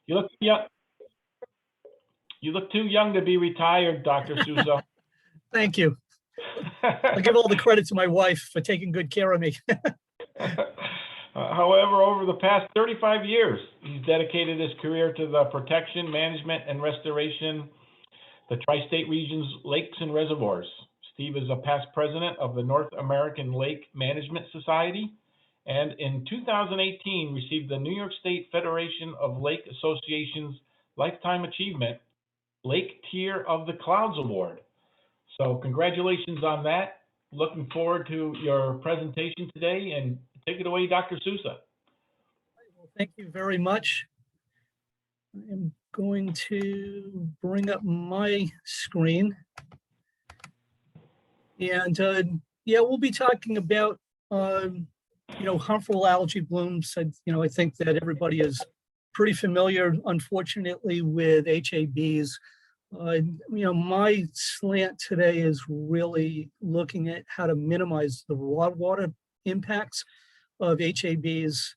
You look young. You look too young to be retired, Dr. Souza. Thank you. I give all the credit to my wife for taking good care of me. However, over the past 35 years, he's dedicated his career to the protection, management, and restoration the tri-state region's lakes and reservoirs. Steve is a past president of the North American Lake Management Society, and in 2018 received the New York State Federation of Lake Associations Lifetime Achievement Lake Tier of the Clouds Award. So congratulations on that. Looking forward to your presentation today, and take it away, Dr. Souza. Well, thank you very much. I am going to bring up my screen. And yeah, we'll be talking about, harmful algae blooms. I think that everybody is pretty familiar, unfortunately, with HABs. My slant today is really looking at how to minimize the raw water impacts of HABs.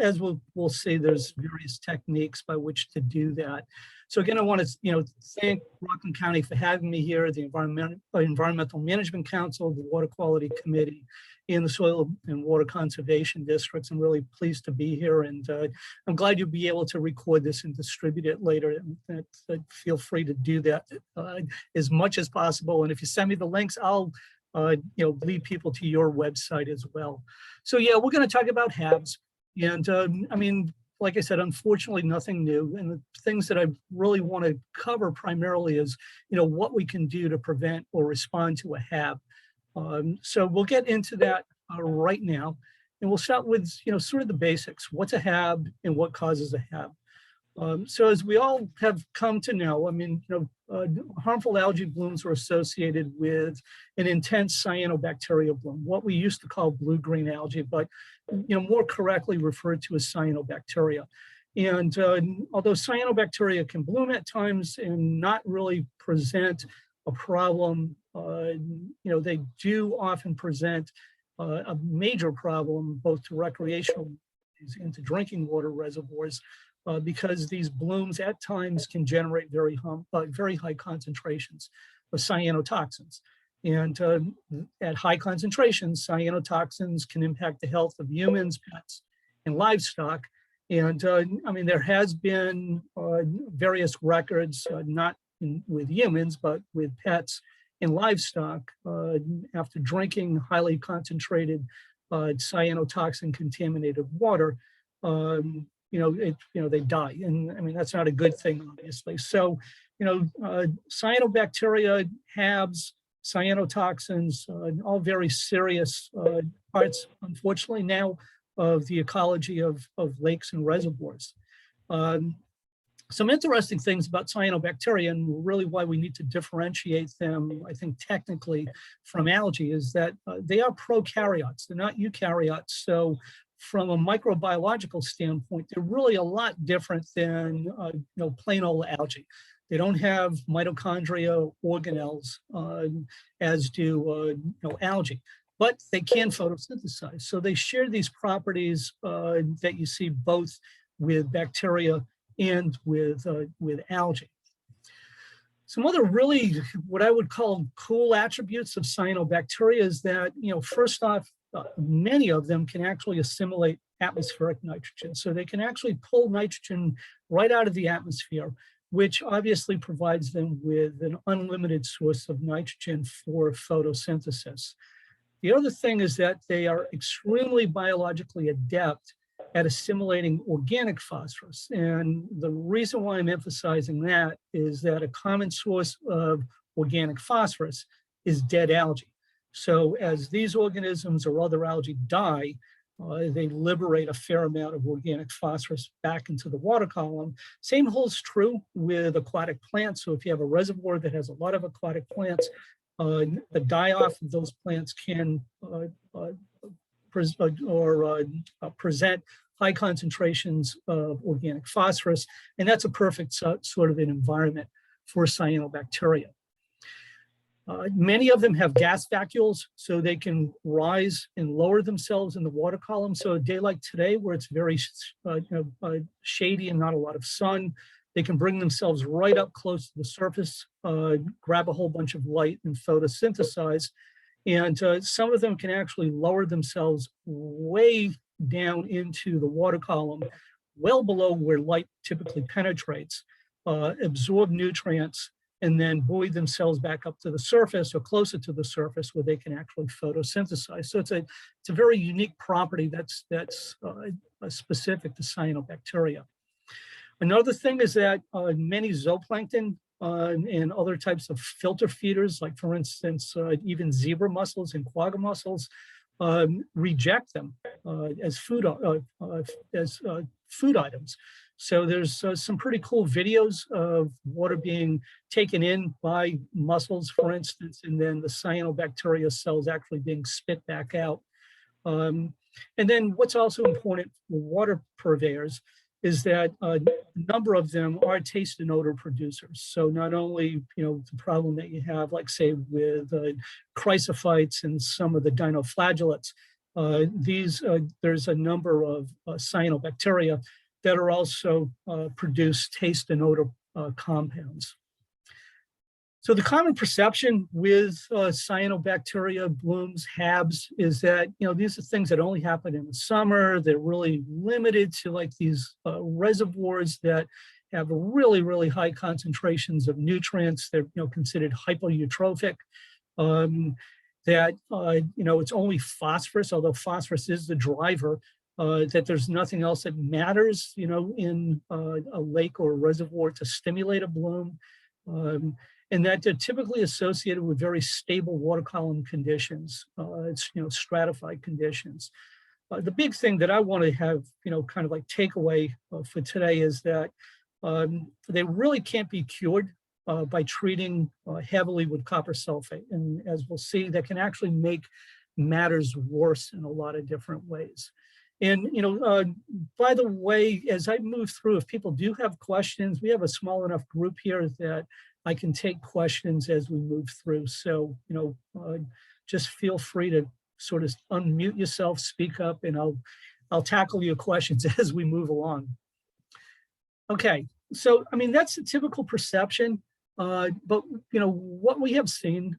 As we'll see, there's various techniques by which to do that. So again, I want to thank Rockland County for having me here, the Environmental Management Council, the Water Quality Committee, and the Soil and Water Conservation Districts. I'm really pleased to be here, and I'm glad you'll be able to record this and distribute it later. Feel free to do that as much as possible. And if you send me the links, I'll lead people to your website as well. So yeah, we're going to talk about HABs. And like I said, unfortunately, nothing new. And the things that I really want to cover primarily is, what we can do to prevent or respond to a HAB. So we'll get into that right now. And we'll start with, sort of the basics. What's a HAB and what causes a HAB? So as we all have come to know, harmful algae blooms are associated with an intense cyanobacteria bloom, what we used to call blue-green algae, but more correctly referred to as cyanobacteria. And although cyanobacteria can bloom at times and not really present a problem, they do often present a major problem both to recreational and to drinking water reservoirs. Because these blooms at times can generate very high concentrations of cyanotoxins. And at high concentrations, cyanotoxins can impact the health of humans, pets, and livestock. And there has been various records, not with humans, but with pets and livestock after drinking highly concentrated cyanotoxin contaminated water. They die, and that's not a good thing, obviously. So, cyanobacteria, HABs, cyanotoxins, all very serious parts, unfortunately, now of the ecology of lakes and reservoirs. Some interesting things about cyanobacteria, and really why we need to differentiate them, I think, technically from algae, is that they are prokaryotes. They're not eukaryotes. So from a microbiological standpoint, they're really a lot different than plain old algae. They don't have mitochondria organelles as do algae, but they can photosynthesize. So they share these properties that you see both with bacteria and with algae. Some other really what I would call cool attributes of cyanobacteria is that, first off, many of them can actually assimilate atmospheric nitrogen. So they can actually pull nitrogen right out of the atmosphere, which obviously provides them with an unlimited source of nitrogen for photosynthesis. The other thing is that they are extremely biologically adept at assimilating organic phosphorus. And the reason why I'm emphasizing that is that a common source of organic phosphorus is dead algae. So as these organisms or other algae die, they liberate a fair amount of organic phosphorus back into the water column. Same holds true with aquatic plants. So if you have a reservoir that has a lot of aquatic plants, the die-off of those plants can present high concentrations of organic phosphorus, and that's a perfect sort of an environment for cyanobacteria. Many of them have gas vacuoles, so they can rise and lower themselves in the water column. So a day like today, where it's very shady and not a lot of sun, they can bring themselves right up close to the surface, grab a whole bunch of light and photosynthesize. And some of them can actually lower themselves way down into the water column, well below where light typically penetrates, absorb nutrients, and then buoy themselves back up to the surface or closer to the surface where they can actually photosynthesize. So it's a very unique property that's specific to cyanobacteria. Another thing is that many zooplankton and other types of filter feeders, like for instance, even zebra mussels and quagga mussels, reject them as food items. So there's some pretty cool videos of water being taken in by mussels, for instance, and then the cyanobacteria cells actually being spit back out. And then what's also important for water purveyors is that a number of them are taste and odor producers. So not only, the problem that you have, like say with chrysophytes and some of the dinoflagellates, there's a number of cyanobacteria that are also produce taste and odor compounds. So the common perception with cyanobacteria blooms, HABs, is that these are things that only happen in the summer. They're really limited to like these reservoirs that have really, really high concentrations of nutrients. They're considered hypoeutrophic. That it's only phosphorus, although phosphorus is the driver. That there's nothing else that matters, in a lake or a reservoir to stimulate a bloom. And that they're typically associated with very stable water column conditions. It's stratified conditions. The big thing that I want to have kind of like takeaway for today is that they really can't be cured by treating heavily with copper sulfate. And as we'll see, that can actually make matters worse in a lot of different ways. And by the way, as I move through, if people do have questions, we have a small enough group here that I can take questions as we move through. So, just feel free to sort of unmute yourself, speak up, and I'll tackle your questions as we move along. Okay, so, that's the typical perception, but, what we have seen,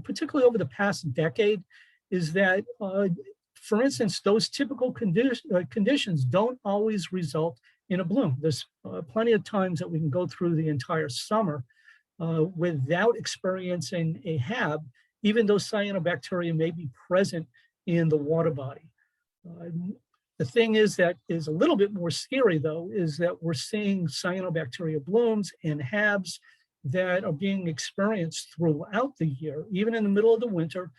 particularly over the past decade, is that, for instance, those typical conditions don't always result in a bloom. There's plenty of times that we can go through the entire summer without experiencing a HAB, even though cyanobacteria may be present in the water body. The thing is that is a little bit more scary, though, is that we're seeing cyanobacteria blooms and HABs that are being experienced throughout the year, even in the middle of the winter,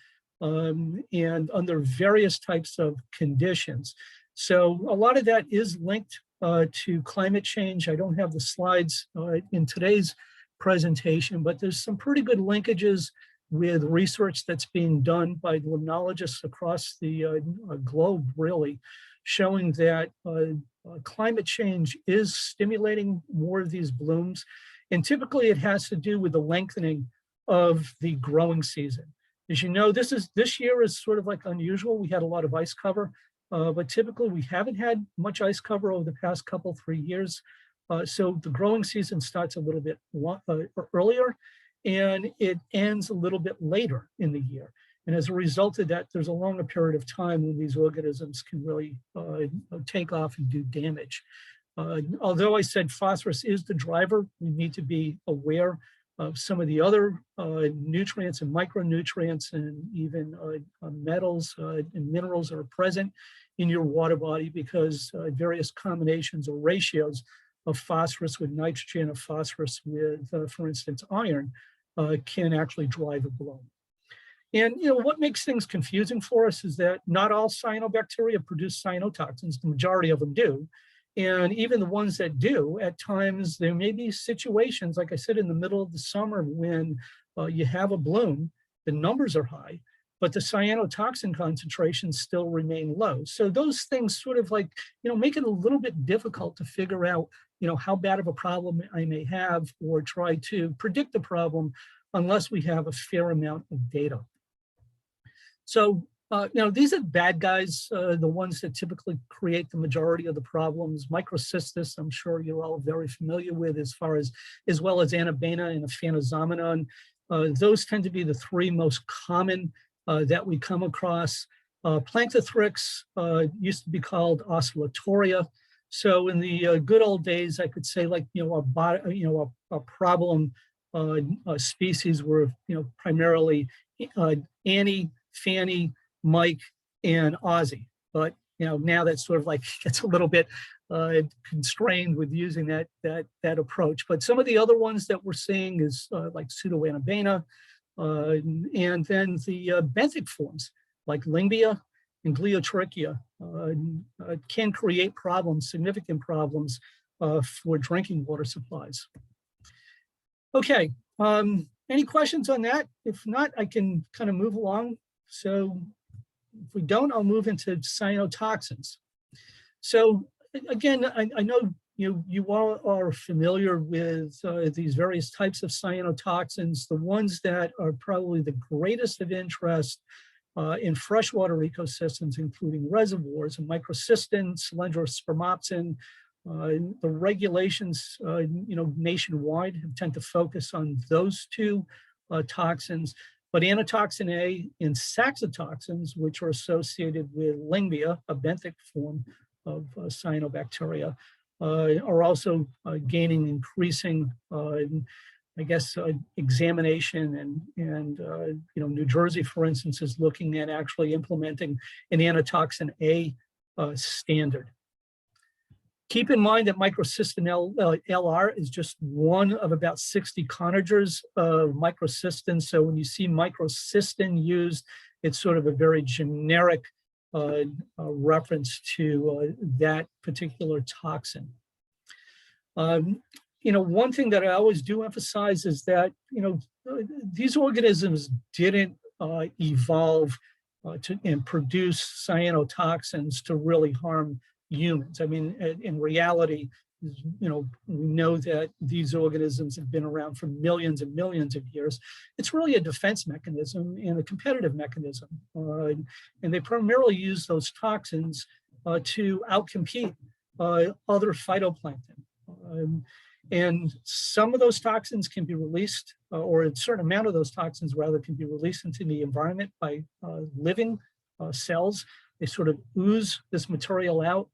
and under various types of conditions. So a lot of that is linked to climate change. I don't have the slides in today's presentation, but there's some pretty good linkages with research that's being done by limnologists across the globe, really, showing that climate change is stimulating more of these blooms. And typically it has to do with the lengthening of the growing season. As you know, this year is sort of like unusual. We had a lot of ice cover, but typically we haven't had much ice cover over the past 3 years. So the growing season starts a little bit earlier, and it ends a little bit later in the year. And as a result of that, there's a longer period of time when these organisms can really take off and do damage. Although I said phosphorus is the driver, we need to be aware of some of the other nutrients and micronutrients and even metals and minerals that are present in your water body, because various combinations or ratios of phosphorus with nitrogen, of phosphorus with, for instance, iron, can actually drive a bloom. And what makes things confusing for us is that not all cyanobacteria produce cyanotoxins. The majority of them do. And even the ones that do, at times there may be situations, like I said, in the middle of the summer when you have a bloom, the numbers are high, but the cyanotoxin concentrations still remain low. So those things sort of like, make it a little bit difficult to figure out, how bad of a problem I may have, or try to predict the problem unless we have a fair amount of data. So, these are bad guys, the ones that typically create the majority of the problems. Microcystis, I'm sure you're all very familiar with, as well as Anabaena and Aphanizomenon. Those tend to be the three most common that we come across. Planktothrix used to be called Oscillatoria. So in the good old days, I could say, like, a problem species were, primarily Annie, Fanny, Mike, and Ozzy. But now that's sort of like gets a little bit constrained with using that approach. But some of the other ones that we're seeing is like Pseudoanabaena, and then the benthic forms like Lyngbia and Gliotrichia can create problems, significant problems for drinking water supplies. Okay, any questions on that? If not, I can kind of move along. So if we don't, I'll move into cyanotoxins. So again, I know you all are familiar with these various types of cyanotoxins. The ones that are probably the greatest of interest in freshwater ecosystems, including reservoirs, and microcystin, cylindrospermopsin. The regulations, nationwide tend to focus on those two toxins. But anatoxin A and saxitoxins, which are associated with Lyngbia, a benthic form of cyanobacteria, are also gaining increasing, examination. And New Jersey, for instance, is looking at actually implementing an anatoxin A standard. Keep in mind that microcystin LR is just one of about 60 conagers of microcystin. So when you see microcystin used, it's sort of a very generic reference to that particular toxin. One thing that I always do emphasize is that, these organisms didn't evolve and produce cyanotoxins to really harm humans. I mean, in reality, we know that these organisms have been around for millions and millions of years. It's really a defense mechanism and a competitive mechanism. And they primarily use those toxins to outcompete other phytoplankton. And some of those toxins can be released, or a certain amount of those toxins rather can be released into the environment by living cells. They sort of ooze this material out,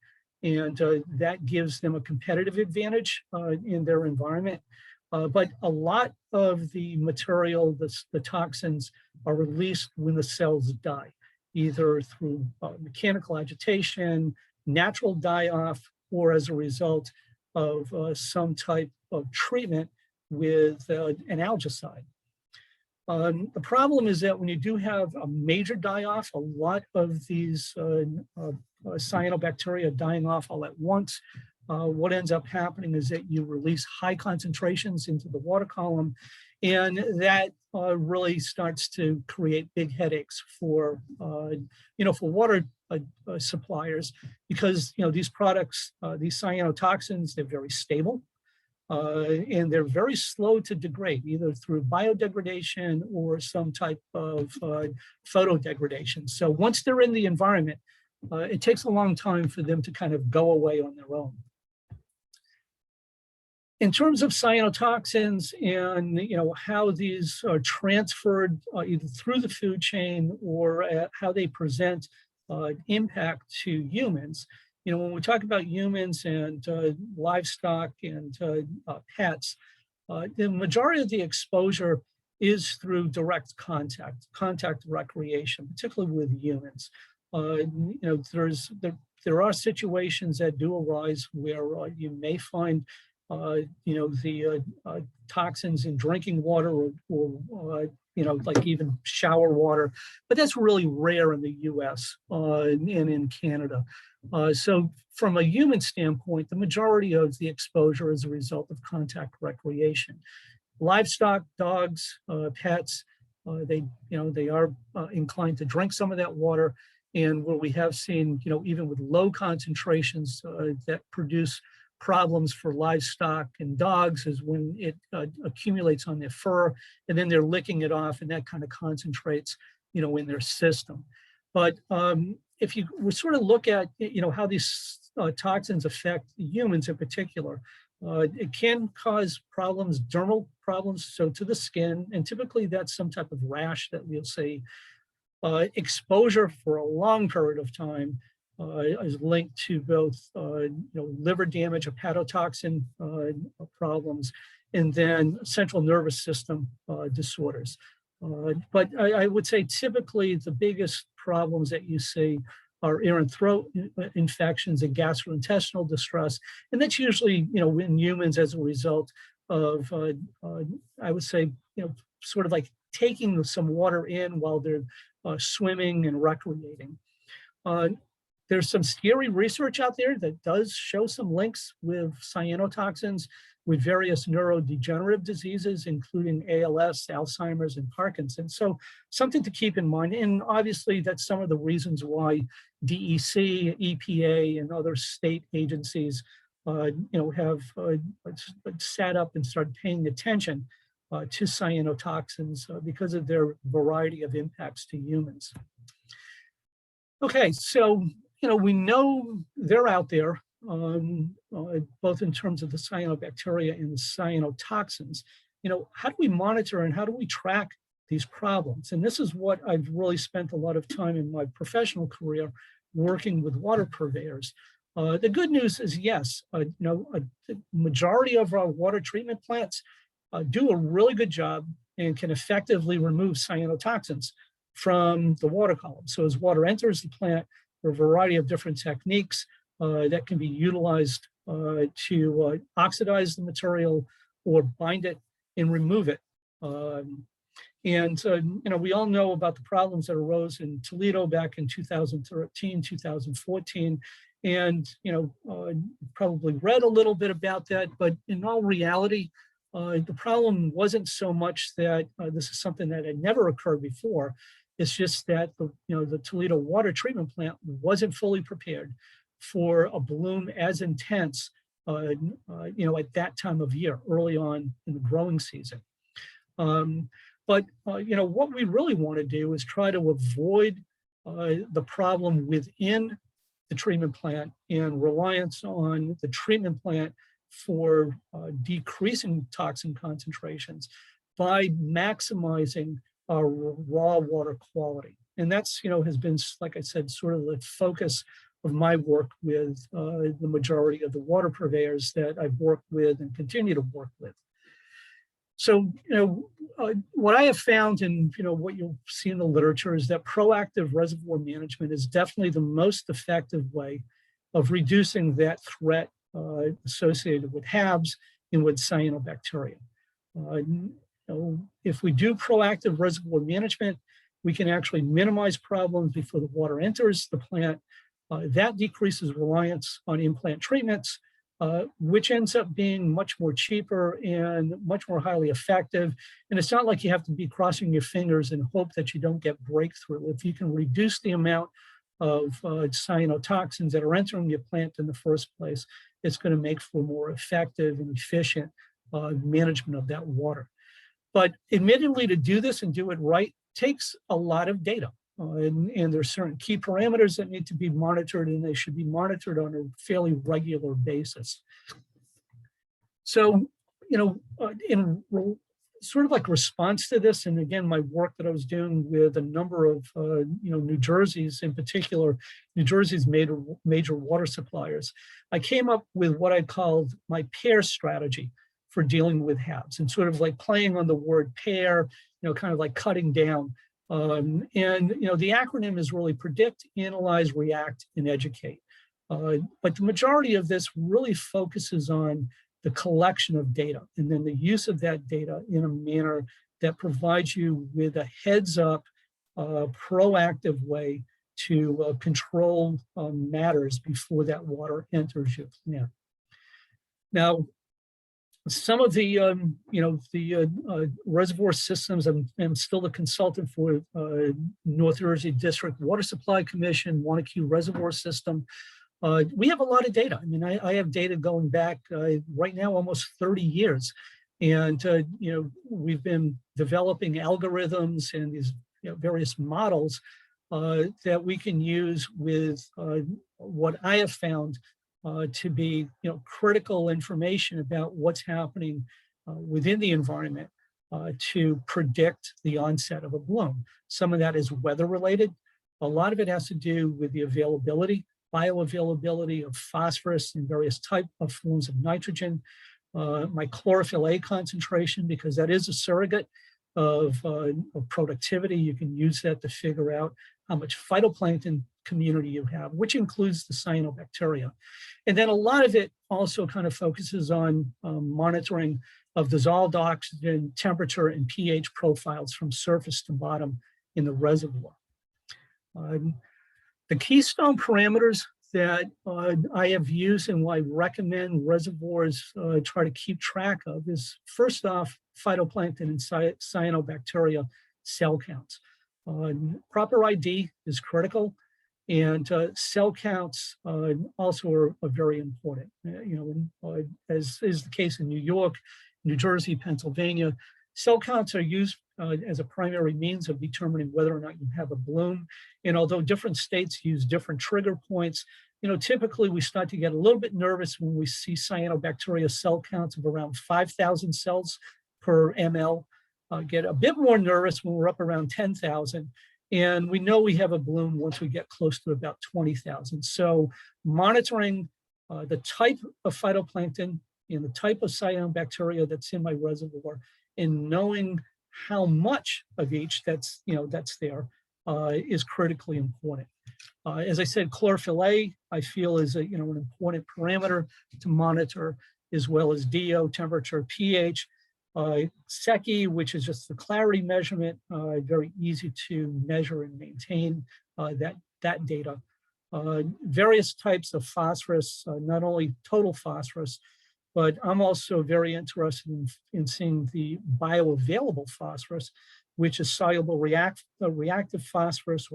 and that gives them a competitive advantage in their environment. But a lot of the material, the toxins, are released when the cells die, either through mechanical agitation, natural die-off, or as a result of some type of treatment with an algaecide. The problem is that when you do have a major die-off, a lot of these cyanobacteria dying off all at once, what ends up happening is that you release high concentrations into the water column, and that really starts to create big headaches for water suppliers, because these products, these cyanotoxins, they're very stable. And they're very slow to degrade, either through biodegradation or some type of photodegradation. So once they're in the environment, it takes a long time for them to kind of go away on their own. In terms of cyanotoxins and how these are transferred either through the food chain or how they present impact to humans, when we talk about humans and livestock and pets, the majority of the exposure is through direct contact recreation, particularly with humans. There are situations that do arise where you may find the toxins in drinking water or like even shower water, but that's really rare in the US and in Canada. So from a human standpoint, the majority of the exposure is a result of contact recreation. Livestock, dogs, pets, they are inclined to drink some of that water. And where we have seen, even with low concentrations that produce problems for livestock and dogs is when it accumulates on their fur, and then they're licking it off, and that kind of concentrates, in their system. But if you sort of look at, how these toxins affect humans in particular, it can cause problems, dermal problems, so to the skin, and typically that's some type of rash that we'll see. Exposure for a long period of time is linked to both, liver damage, hepatotoxin problems, and then central nervous system disorders. But I would say typically the biggest problems that you see are ear and throat infections and gastrointestinal distress. And that's usually, in humans as a result of, I would say, sort of like taking some water in while they're swimming and recreating. There's some scary research out there that does show some links with cyanotoxins with various neurodegenerative diseases, including ALS, Alzheimer's, and Parkinson's. So something to keep in mind. And obviously that's some of the reasons why DEC, EPA, and other state agencies, have sat up and started paying attention to cyanotoxins because of their variety of impacts to humans. Okay, so, we know they're out there, both in terms of the cyanobacteria and the cyanotoxins. How do we monitor and how do we track these problems? And this is what I've really spent a lot of time in my professional career working with water purveyors. The good news is, yes, the majority of our water treatment plants do a really good job and can effectively remove cyanotoxins from the water column. So as water enters the plant, there are a variety of different techniques that can be utilized to oxidize the material or bind it and remove it. We all know about the problems that arose in Toledo back in 2013, 2014. And, probably read a little bit about that, but in all reality, the problem wasn't so much that this is something that had never occurred before. It's just that the Toledo water treatment plant wasn't fully prepared for a bloom as intense, at that time of year, early on in the growing season. But what we really want to do is try to avoid the problem within the treatment plant and reliance on the treatment plant for decreasing toxin concentrations by maximizing our raw water quality. And that's, has been, like I said, sort of the focus of my work with the majority of the water purveyors that I've worked with and continue to work with. So, what I have found and, what you'll see in the literature is that proactive reservoir management is definitely the most effective way of reducing that threat associated with HABs and with cyanobacteria. If we do proactive reservoir management, we can actually minimize problems before the water enters the plant. That decreases reliance on in-plant treatments, which ends up being much more cheaper and much more highly effective. And it's not like you have to be crossing your fingers and hope that you don't get breakthrough. If you can reduce the amount of cyanotoxins that are entering your plant in the first place, it's going to make for more effective and efficient management of that water. But admittedly, to do this and do it right takes a lot of data. And there's certain key parameters that need to be monitored, and they should be monitored on a fairly regular basis. So, in sort of like response to this, and again, my work that I was doing with a number of, New Jersey's in particular, New Jersey's major water suppliers, I came up with what I called my pair strategy for dealing with HABs, and sort of like playing on the word pair, kind of like cutting down. The acronym is really predict, analyze, react, and educate. But the majority of this really focuses on the collection of data and then the use of that data in a manner that provides you with a heads up, proactive way to control matters before that water enters your plant. Now, some of the, reservoir systems, I'm still the consultant for North Jersey District Water Supply Commission, Wanacue Reservoir System. We have a lot of data. I mean, I have data going back right now almost 30 years. And, we've been developing algorithms and these various models that we can use with what I have found to be, critical information about what's happening within the environment to predict the onset of a bloom. Some of that is weather related. A lot of it has to do with the bioavailability of phosphorus and various type of forms of nitrogen, my chlorophyll A concentration, because that is a surrogate of productivity. You can use that to figure out how much phytoplankton community you have, which includes the cyanobacteria. And then a lot of it also kind of focuses on monitoring of dissolved oxygen, temperature, and pH profiles from surface to bottom in the reservoir. The keystone parameters that I have used and I recommend reservoirs try to keep track of is, first off, phytoplankton and cyanobacteria cell counts. Proper ID is critical, and cell counts also are very important. As is the case in New York, New Jersey, Pennsylvania, cell counts are used as a primary means of determining whether or not you have a bloom. And although different states use different trigger points, typically we start to get a little bit nervous when we see cyanobacteria cell counts of around 5,000 cells per ml. Get a bit more nervous when we're up around 10,000. And we know we have a bloom once we get close to about 20,000. So monitoring the type of phytoplankton and the type of cyanobacteria that's in my reservoir, and knowing how much of each that's there is critically important. As I said, chlorophyll A, I feel is an important parameter to monitor, as well as DO, temperature, pH. SECI, which is just the clarity measurement, very easy to measure and maintain that data. Various types of phosphorus, not only total phosphorus, but I'm also very interested in seeing the bioavailable phosphorus, which is soluble reactive phosphorus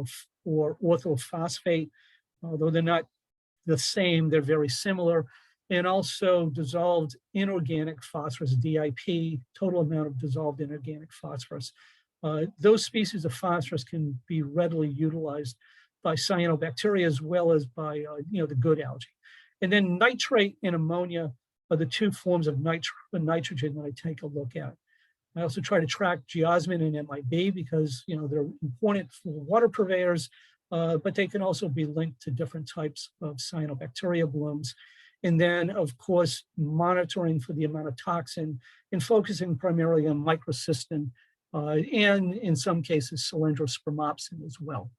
or orthophosphate. Although they're not the same, they're very similar. And also dissolved inorganic phosphorus, DIP, total amount of dissolved inorganic phosphorus. Those species of phosphorus can be readily utilized by cyanobacteria as well as by the good algae. And then nitrate and ammonia are the two forms of nitrogen that I take a look at. I also try to track geosmin and MIB because they're important for water purveyors, but they can also be linked to different types of cyanobacteria blooms. And then, of course, monitoring for the amount of toxin and focusing primarily on microcystin and in some cases cylindrospermopsin as well.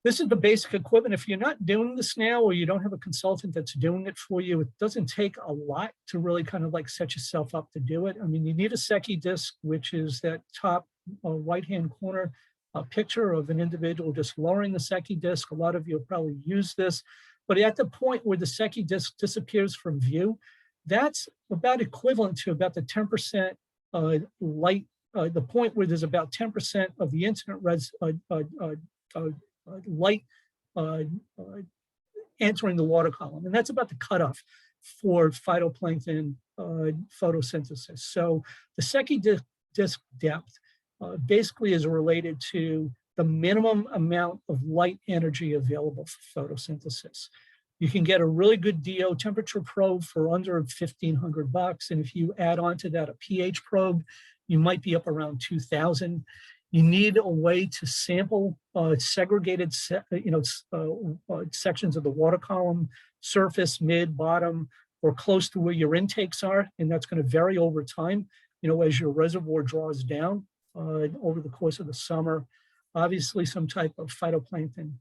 This is the basic equipment. If you're not doing this now, or you don't have a consultant that's doing it for you, it doesn't take a lot to really kind of like set yourself up to do it. I mean, you need a SECI disc, which is that top right-hand corner picture of an individual just lowering the SECI disc. A lot of you have probably used this, but at the point where the SECI disc disappears from view, that's about equivalent to about the 10% light, the point where there's about 10% of the incident light entering the water column. And that's about the cutoff for phytoplankton photosynthesis. So the SECI disc depth basically is related to the minimum amount of light energy available for photosynthesis. You can get a really good DO temperature probe for under $1,500. And if you add on to that a pH probe, you might be up around 2,000. You need a way to sample segregated sections of the water column, surface, mid, bottom, or close to where your intakes are. And that's going to vary over time, as your reservoir draws down over the course of the summer. Obviously, some type of phytoplankton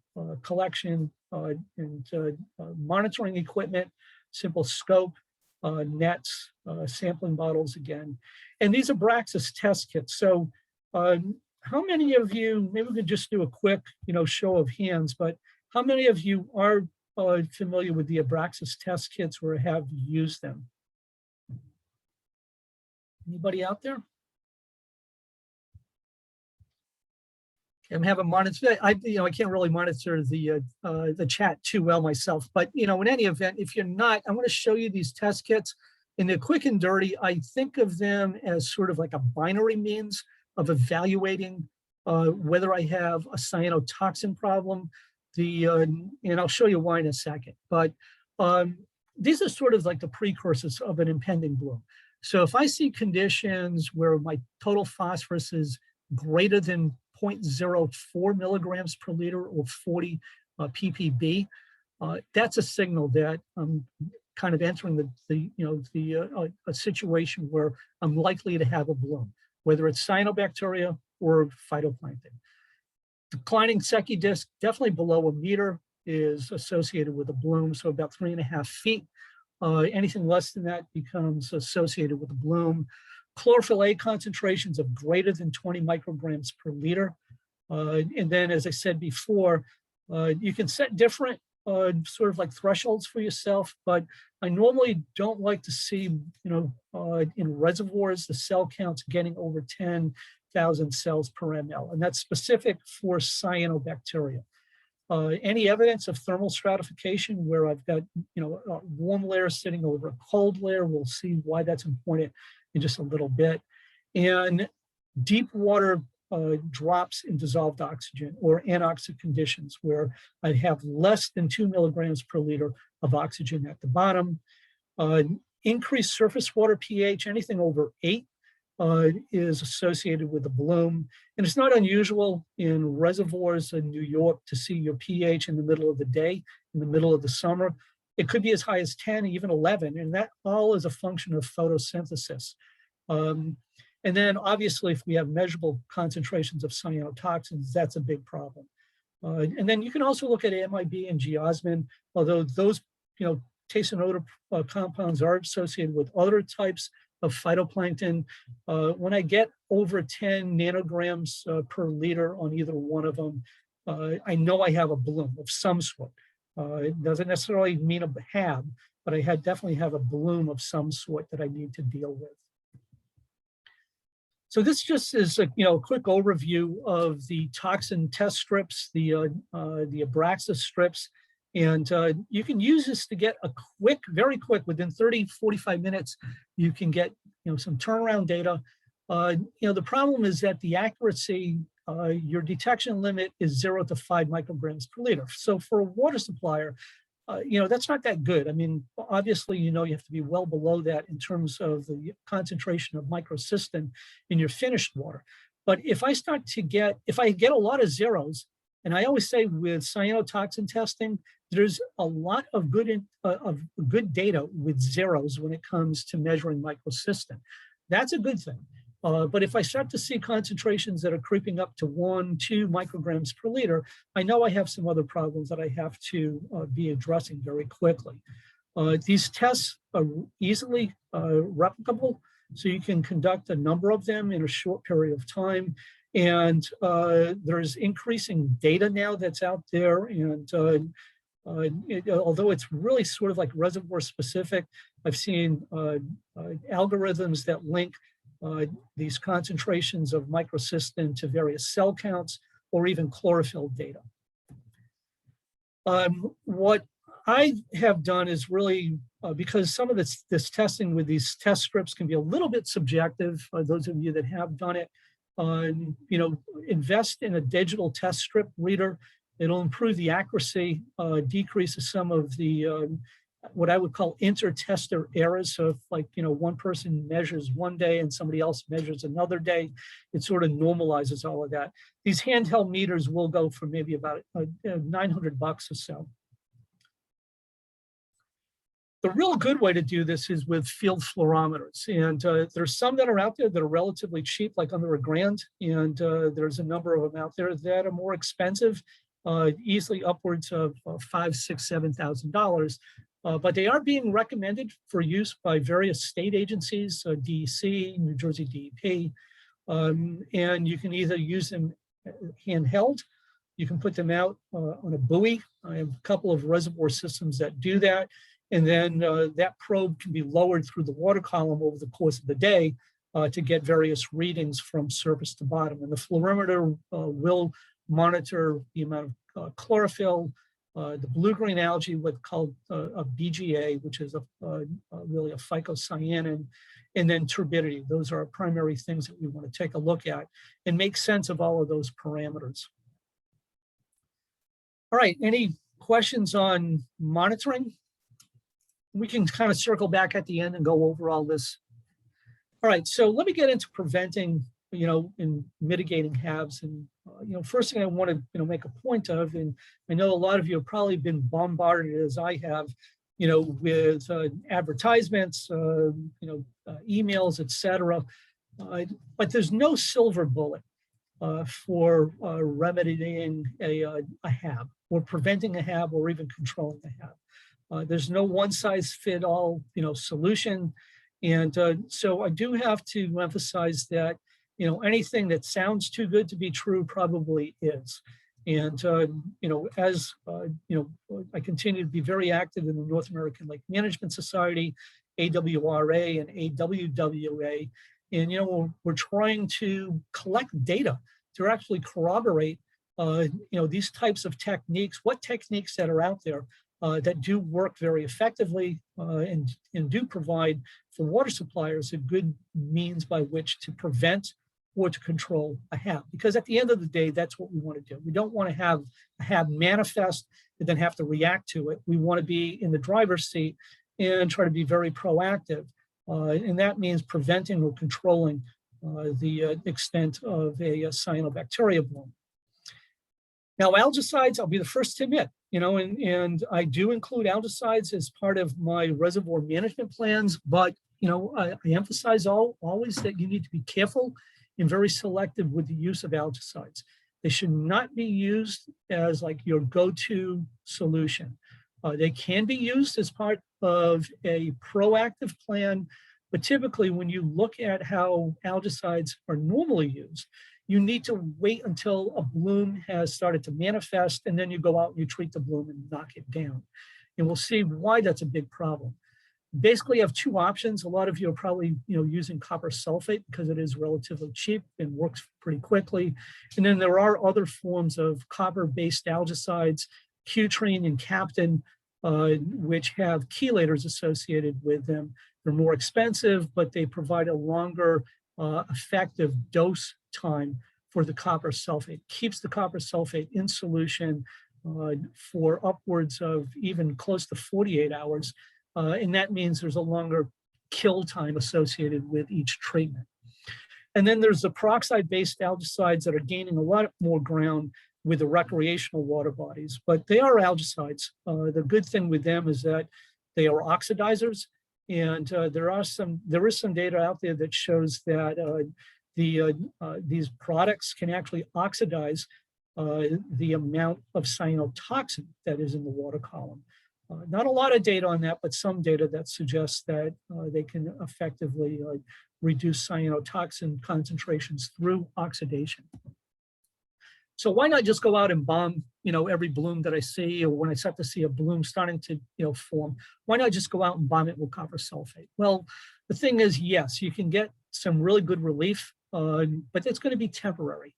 collection and monitoring equipment, simple scope, nets, sampling bottles again. And these are Abraxas test kits. So how many of you, maybe we could just do a quick, show of hands, but how many of you are familiar with the Abraxas test kits or have used them? Anybody out there? I'm having monitor. I can't really monitor the chat too well myself, but in any event, if you're not, I want to show you these test kits, and they're quick and dirty. I think of them as sort of like a binary means of evaluating whether I have a cyanotoxin problem. And I'll show you why in a second. But these are sort of like the precursors of an impending bloom. So if I see conditions where my total phosphorus is greater than 0.04 milligrams per liter or 40 ppb, that's a signal that I'm kind of entering a situation where I'm likely to have a bloom, whether it's cyanobacteria or phytoplankton. Declining Secchi disk, definitely below a meter, is associated with a bloom, so about 3.5 feet. Anything less than that becomes associated with a bloom. Chlorophyll A concentrations of greater than 20 micrograms per liter. And then, as I said before, you can set different sort of like thresholds for yourself, but I normally don't like to see, in reservoirs, the cell counts getting over 10,000 cells per ml, and that's specific for cyanobacteria. Any evidence of thermal stratification where I've got, a warm layer sitting over a cold layer, we'll see why that's important in just a little bit. And deep water drops in dissolved oxygen or anoxic conditions where I have less than 2 milligrams per liter of oxygen at the bottom. Increased surface water pH, anything over 8, is associated with a bloom. And it's not unusual in reservoirs in New York to see your pH in the middle of the day, in the middle of the summer. It could be as high as 10, even 11, and that all is a function of photosynthesis. And then obviously, if we have measurable concentrations of cyanotoxins, that's a big problem. And then you can also look at MIB and geosmin, although those, taste and odor compounds are associated with other types of phytoplankton. When I get over 10 nanograms per liter on either one of them, I know I have a bloom of some sort. It doesn't necessarily mean a HAB, but I definitely have a bloom of some sort that I need to deal with. So this just is a quick overview of the toxin test strips, the Abraxas strips, and you can use this to get a very quick, within 30, 45 minutes, you can get some turnaround data. The problem is that the accuracy, your detection limit is 0 to 5 micrograms per liter. So for a water supplier, that's not that good. I mean, obviously, you have to be well below that in terms of the concentration of microcystin in your finished water. But if I get a lot of zeros, and I always say with cyanotoxin testing, there's a lot of good data with zeros when it comes to measuring microcystin. That's a good thing. But if I start to see concentrations that are creeping up to 1, 2 micrograms per liter, I know I have some other problems that I have to be addressing very quickly. These tests are easily replicable, so you can conduct a number of them in a short period of time. And there's increasing data now that's out there. And although it's really sort of like reservoir specific, I've seen algorithms that link these concentrations of microcystin to various cell counts or even chlorophyll data. What I have done is really, because some of this testing with these test strips can be a little bit subjective, those of you that have done it, invest in a digital test strip reader. It'll improve the accuracy, decreases some of the what I would call inter-tester errors. So if one person measures one day and somebody else measures another day, it sort of normalizes all of that. These handheld meters will go for maybe about $900 or so. The real good way to do this is with field fluorometers. And there's some that are out there that are relatively cheap, like under $1,000. And there's a number of them out there that are more expensive, easily upwards of $5,000, $6,000, $7,000. But they are being recommended for use by various state agencies, DEC, New Jersey DEP, and you can either use them handheld, you can put them out on a buoy. I have a couple of reservoir systems that do that, and then that probe can be lowered through the water column over the course of the day to get various readings from surface to bottom. And the fluorimeter will monitor the amount of chlorophyll, the blue-green algae, what's called a BGA, which is really a phycocyanin, and then turbidity. Those are our primary things that we want to take a look at and make sense of all of those parameters. All right, any questions on monitoring? We can kind of circle back at the end and go over all this. All right, so let me get into preventing, and mitigating HABs. And, first thing I want to, make a point of, and I know a lot of you have probably been bombarded as I have, with advertisements, emails, etc. But there's no silver bullet for remedying a HAB or preventing a HAB or even controlling a HAB. There's no one-size-fit-all, solution. And so I do have to emphasize that, anything that sounds too good to be true probably is. And, as, I continue to be very active in the North American Lake Management Society, AWRA and AWWA. And, we're trying to collect data to actually corroborate, these types of techniques, what techniques that are out there that do work very effectively and do provide for water suppliers a good means by which to prevent or to control a HAB. Because at the end of the day, that's what we want to do. We don't want to have a HAB manifest and then have to react to it. We want to be in the driver's seat and try to be very proactive. And that means preventing or controlling the extent of a cyanobacteria bloom. Now, algaecides, I'll be the first to admit, and I do include algaecides as part of my reservoir management plans, but, I emphasize always that you need to be careful and very selective with the use of algaecides. They should not be used as like your go-to solution. They can be used as part of a proactive plan, but typically when you look at how algaecides are normally used, you need to wait until a bloom has started to manifest, and then you go out and you treat the bloom and knock it down. And we'll see why that's a big problem. Basically, you have two options. A lot of you are probably using copper sulfate because it is relatively cheap and works pretty quickly. And then there are other forms of copper-based algaecides, Cutrine and Captain, which have chelators associated with them. They're more expensive, but they provide a longer effective dose time for the copper sulfate. Keeps the copper sulfate in solution for upwards of even close to 48 hours. And that means there's a longer kill time associated with each treatment. And then there's the peroxide-based algaecides that are gaining a lot more ground with the recreational water bodies, but they are algaecides. The good thing with them is that they are oxidizers, and there is some data out there that shows that these products can actually oxidize the amount of cyanotoxin that is in the water column. Not a lot of data on that, but some data that suggests that they can effectively reduce cyanotoxin concentrations through oxidation. So why not just go out and bomb, every bloom that I see, or when I start to see a bloom starting to, form, why not just go out and bomb it with copper sulfate? Well, the thing is, yes, you can get some really good relief, but it's going to be temporary.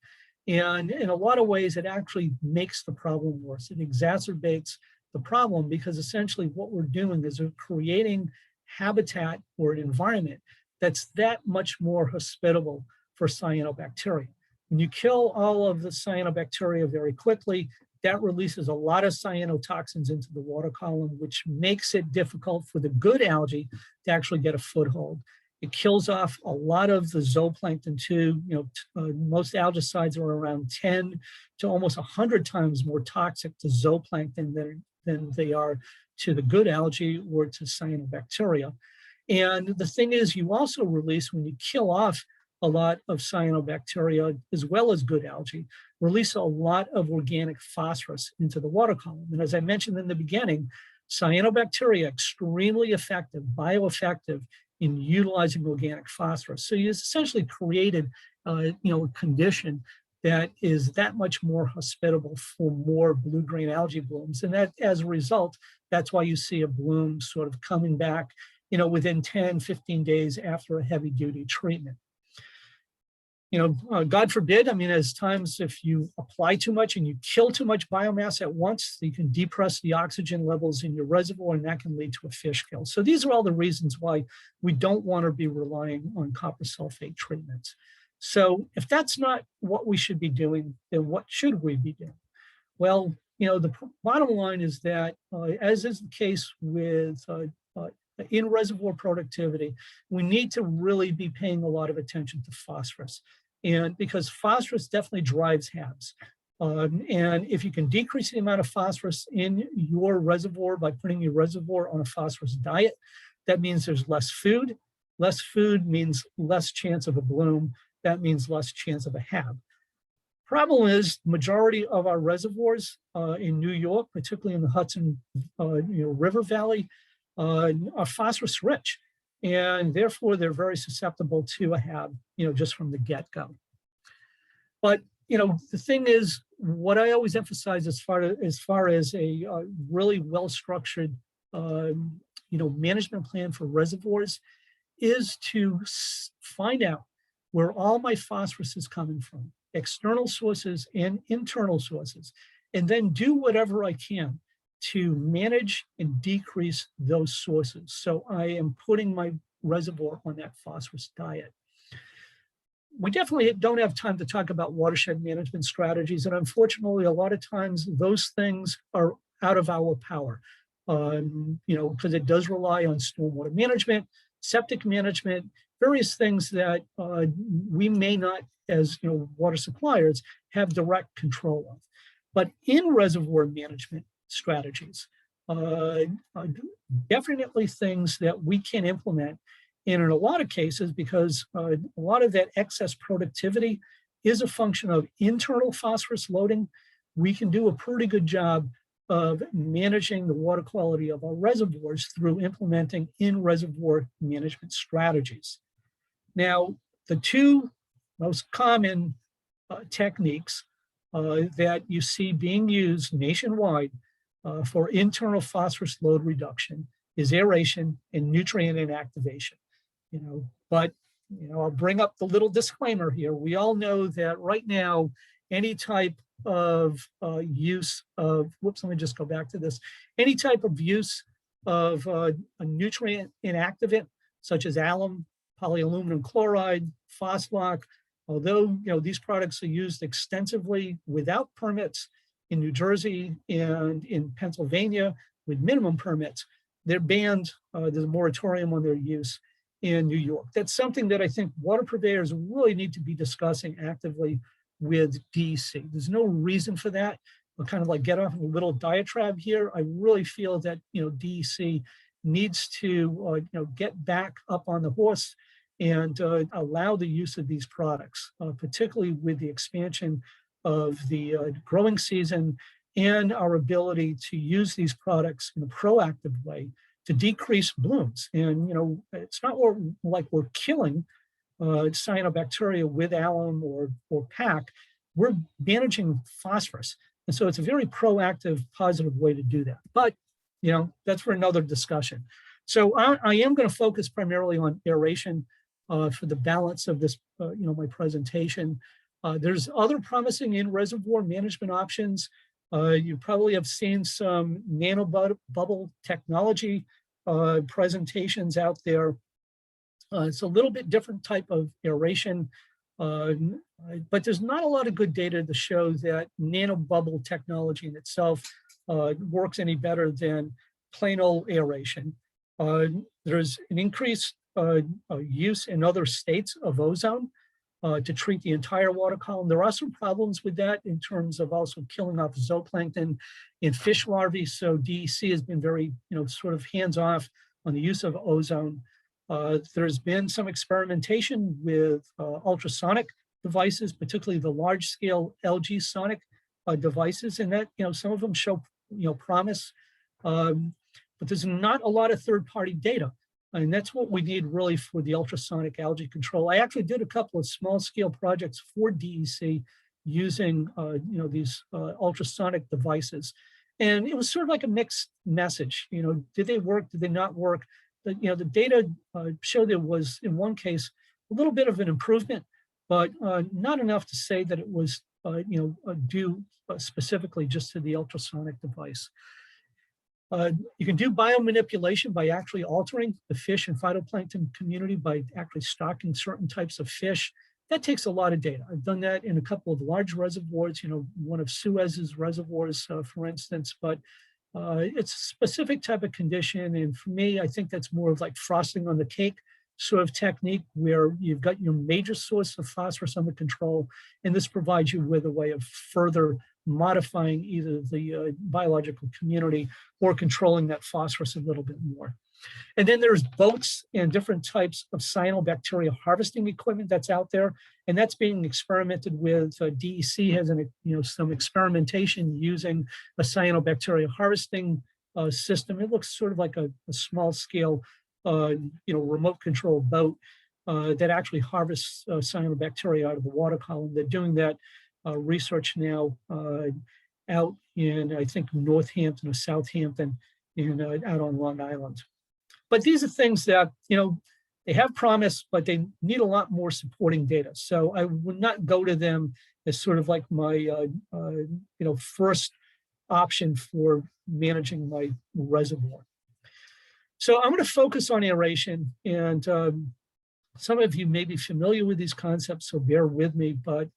And in a lot of ways, it actually makes the problem worse. It exacerbates the problem because essentially what we're doing is we're creating habitat or an environment that's that much more hospitable for cyanobacteria. When you kill all of the cyanobacteria very quickly, that releases a lot of cyanotoxins into the water column, which makes it difficult for the good algae to actually get a foothold. It kills off a lot of the zooplankton too. Most algaecides are around 10 to almost 100 times more toxic to zooplankton than they are to the good algae or to cyanobacteria. And the thing is, you also release, when you kill off a lot of cyanobacteria as well as good algae, release a lot of organic phosphorus into the water column. And as I mentioned in the beginning, cyanobacteria extremely effective, bioeffective in utilizing organic phosphorus. So you essentially created a condition that is that much more hospitable for more blue-green algae blooms. And that, as a result, that's why you see a bloom sort of coming back, within 10, 15 days after a heavy-duty treatment. God forbid, I mean, there's times if you apply too much and you kill too much biomass at once, you can depress the oxygen levels in your reservoir, and that can lead to a fish kill. So these are all the reasons why we don't want to be relying on copper sulfate treatments. So if that's not what we should be doing, then what should we be doing? Well, the bottom line is that, as is the case with in-reservoir productivity, we need to really be paying a lot of attention to phosphorus. And because phosphorus definitely drives HABs. And if you can decrease the amount of phosphorus in your reservoir by putting your reservoir on a phosphorus diet, that means there's less food. Less food means less chance of a bloom. That means less chance of a HAB. Problem is, the majority of our reservoirs in New York, particularly in the Hudson River Valley, are phosphorus rich. And therefore, they're very susceptible to a HAB, just from the get-go. But, the thing is, what I always emphasize as far as a really well-structured, management plan for reservoirs is to find out where all my phosphorus is coming from, external sources and internal sources, and then do whatever I can to manage and decrease those sources. So I am putting my reservoir on that phosphorus diet. We definitely don't have time to talk about watershed management strategies. And unfortunately, a lot of times those things are out of our power, because it does rely on stormwater management, septic management, various things that we may not, as water suppliers, have direct control of. But in reservoir management strategies, definitely things that we can implement. And in a lot of cases, because a lot of that excess productivity is a function of internal phosphorus loading, we can do a pretty good job of managing the water quality of our reservoirs through implementing in-reservoir management strategies. Now, the two most common techniques that you see being used nationwide for internal phosphorus load reduction is aeration and nutrient inactivation. But I'll bring up the little disclaimer here. We all know that right now, any type of use of, let me just go back to this. Any type of use of a nutrient inactivant, such as alum, polyaluminum chloride, phosphlock, although these products are used extensively without permits in New Jersey and in Pennsylvania with minimum permits, they're banned. There's a moratorium on their use in New York. That's something that I think water purveyors really need to be discussing actively with DEC. There's no reason for that. I'll kind of like get off a little diatribe here. I really feel that DEC needs to get back up on the horse and allow the use of these products, particularly with the expansion of the growing season and our ability to use these products in a proactive way to decrease blooms. And it's not like we're killing cyanobacteria with alum or PAC. We're managing phosphorus. And so it's a very proactive, positive way to do that. But, that's for another discussion. So I am going to focus primarily on aeration for the balance of this, my presentation. There's other promising in-reservoir management options. You probably have seen some nanobubble technology presentations out there. It's a little bit different type of aeration, but there's not a lot of good data to show that nanobubble technology in itself works any better than plain old aeration. There's an increased use in other states of ozone to treat the entire water column. There are some problems with that in terms of also killing off zooplankton in fish larvae. So DEC has been very, sort of hands-off on the use of ozone. There's been some experimentation with ultrasonic devices, particularly the large-scale LG sonic devices, and that, some of them show, promise, but there's not a lot of third-party data. And that's what we need really for the ultrasonic algae control. I actually did a couple of small-scale projects for DEC using, these ultrasonic devices. And it was sort of like a mixed message. Did they work? Did they not work? The data showed there was, in one case, a little bit of an improvement, but not enough to say that it was due specifically just to the ultrasonic device. You can do biomanipulation by actually altering the fish and phytoplankton community by actually stocking certain types of fish. That takes a lot of data. I've done that in a couple of large reservoirs, one of Suez's reservoirs, for instance, but it's a specific type of condition. And for me, I think that's more of like frosting on the cake sort of technique where you've got your major source of phosphorus under control, and this provides you with a way of further modifying either the biological community or controlling that phosphorus a little bit more. And then there's boats and different types of cyanobacteria harvesting equipment that's out there, and that's being experimented with. DEC has some experimentation using a cyanobacteria harvesting system. It looks sort of like a small scale remote control boat that actually harvests cyanobacteria out of the water column. They're doing that research now out in, I think, Northampton or Southampton and out on Long Island. But these are things that, they have promise, but they need a lot more supporting data. So I would not go to them as sort of like my, first option for managing my reservoir. So I'm going to focus on aeration, and some of you may be familiar with these concepts, so bear with me. But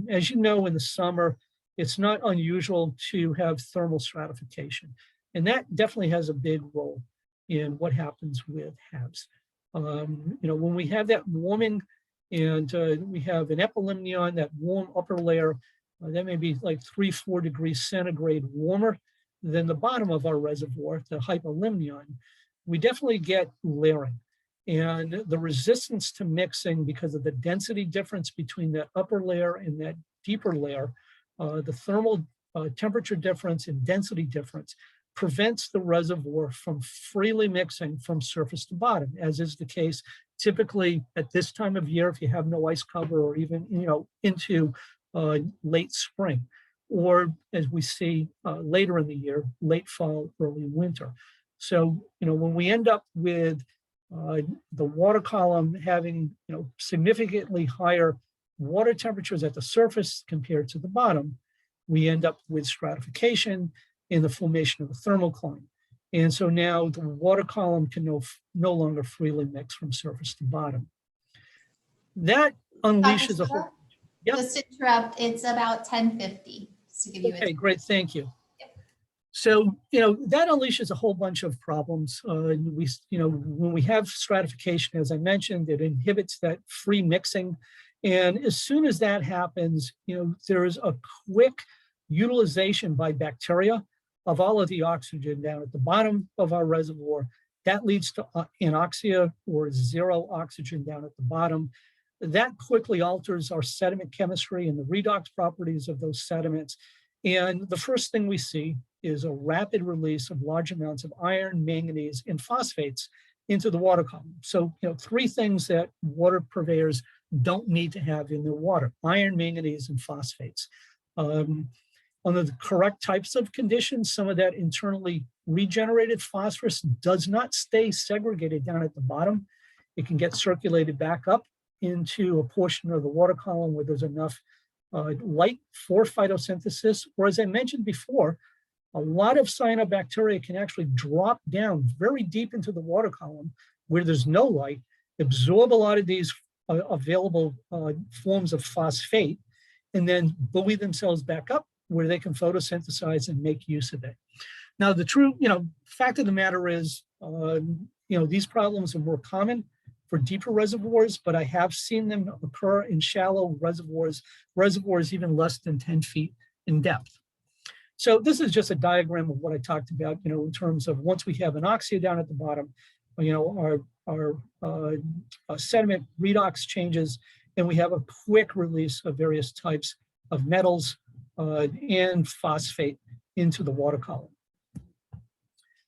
as you know, in the summer, it's not unusual to have thermal stratification, and that definitely has a big role in what happens with HABs. When we have that warming and we have an epilimnion, that warm upper layer, that may be like 3-4 degrees centigrade warmer than the bottom of our reservoir, the hypolimnion, we definitely get layering. And the resistance to mixing, because of the density difference between that upper layer and that deeper layer, the thermal temperature difference and density difference prevents the reservoir from freely mixing from surface to bottom, as is the case typically at this time of year if you have no ice cover, or even into late spring, or as we see later in the year, late fall, early winter. So when we end up with the water column having significantly higher water temperatures at the surface compared to the bottom, we end up with stratification in the formation of a thermocline. And so now the water column can no longer freely mix from surface to bottom. That unleashes a whole... Yep. Just to interrupt, it's about 10:50. Just to give you okay, great, thank you. Yep. So, that unleashes a whole bunch of problems. When we have stratification, as I mentioned, it inhibits that free mixing. And as soon as that happens, there is a quick utilization by bacteria of all of the oxygen down at the bottom of our reservoir. That leads to anoxia, or zero oxygen down at the bottom. That quickly alters our sediment chemistry and the redox properties of those sediments. And the first thing we see is a rapid release of large amounts of iron, manganese, and phosphates into the water column. So, three things that water purveyors don't need to have in their water: iron, manganese, and phosphates. Under the correct types of conditions, some of that internally regenerated phosphorus does not stay segregated down at the bottom. It can get circulated back up into a portion of the water column where there's enough light for photosynthesis, or as I mentioned before, a lot of cyanobacteria can actually drop down very deep into the water column where there's no light, absorb a lot of these available forms of phosphate, and then buoy themselves back up where they can photosynthesize and make use of it. Now, the true, fact of the matter is, these problems are more common for deeper reservoirs, but I have seen them occur in shallow reservoirs even less than 10 feet in depth. So this is just a diagram of what I talked about, in terms of once we have anoxia down at the bottom, our sediment redox changes, and we have a quick release of various types of metals and phosphate into the water column.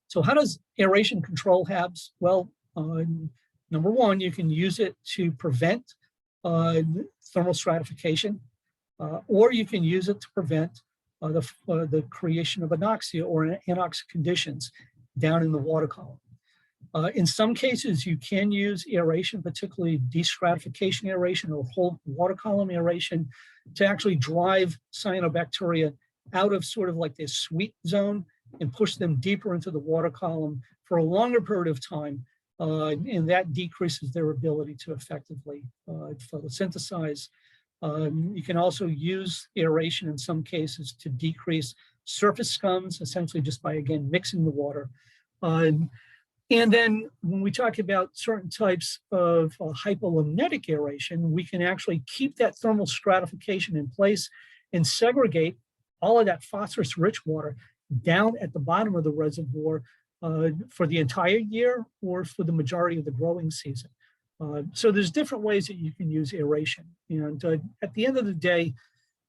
So how does aeration control HABs? Well, number one, you can use it to prevent thermal stratification, or you can use it to prevent the creation of anoxia or anoxic conditions down in the water column. In some cases, you can use aeration, particularly de-stratification aeration or whole water column aeration, to actually drive cyanobacteria out of sort of like this sweet zone and push them deeper into the water column for a longer period of time. And that decreases their ability to effectively photosynthesize. You can also use aeration in some cases to decrease surface scums, essentially just by, again, mixing the water. And then when we talk about certain types of hypometic aeration, we can actually keep that thermal stratification in place and segregate all of that phosphorus-rich water down at the bottom of the reservoir for the entire year or for the majority of the growing season. So there's different ways that you can use aeration. And at the end of the day,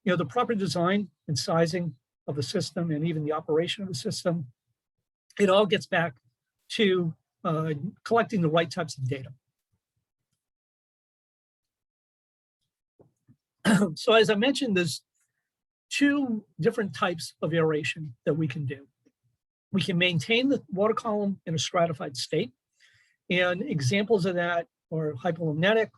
the proper design and sizing of the system and even the operation of the system, it all gets back to collecting the right types of data. So as I mentioned, there's two different types of aeration that we can do. We can maintain the water column in a stratified state. And examples of that are hypometic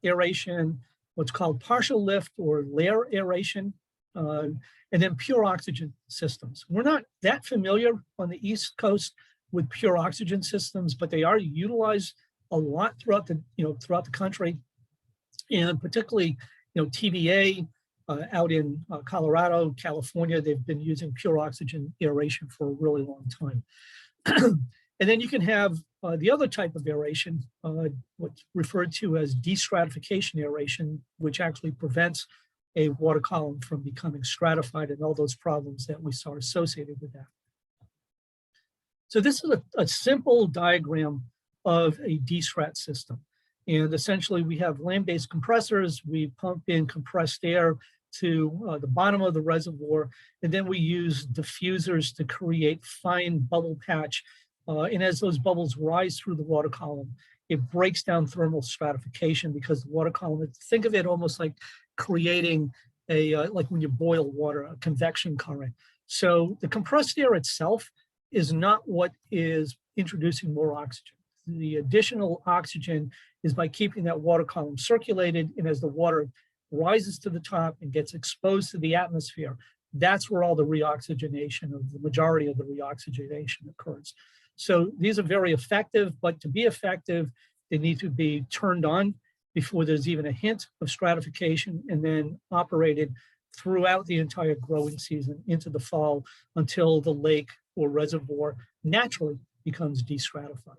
aeration, what's called partial lift or layer aeration, and then pure oxygen systems. We're not that familiar on the East Coast with pure oxygen systems, but they are utilized a lot throughout the country, and particularly TVA out in Colorado, California, they've been using pure oxygen aeration for a really long time. And then you can have the other type of aeration, what's referred to as de-stratification aeration, which actually prevents a water column from becoming stratified and all those problems that we saw associated with that. So this is a simple diagram of a Dsrat system. And essentially we have land-based compressors, we pump in compressed air to the bottom of the reservoir, and then we use diffusers to create fine bubble patch. And as those bubbles rise through the water column, it breaks down thermal stratification because the water column, think of it almost like creating like when you boil water, a convection current. So the compressed air itself is not what is introducing more oxygen. The additional oxygen is by keeping that water column circulated, and as the water rises to the top and gets exposed to the atmosphere, that's where all the reoxygenation, of the majority of the reoxygenation occurs. So these are very effective, but to be effective, they need to be turned on before there's even a hint of stratification, and then operated throughout the entire growing season into the fall until the lake or reservoir naturally becomes destratified.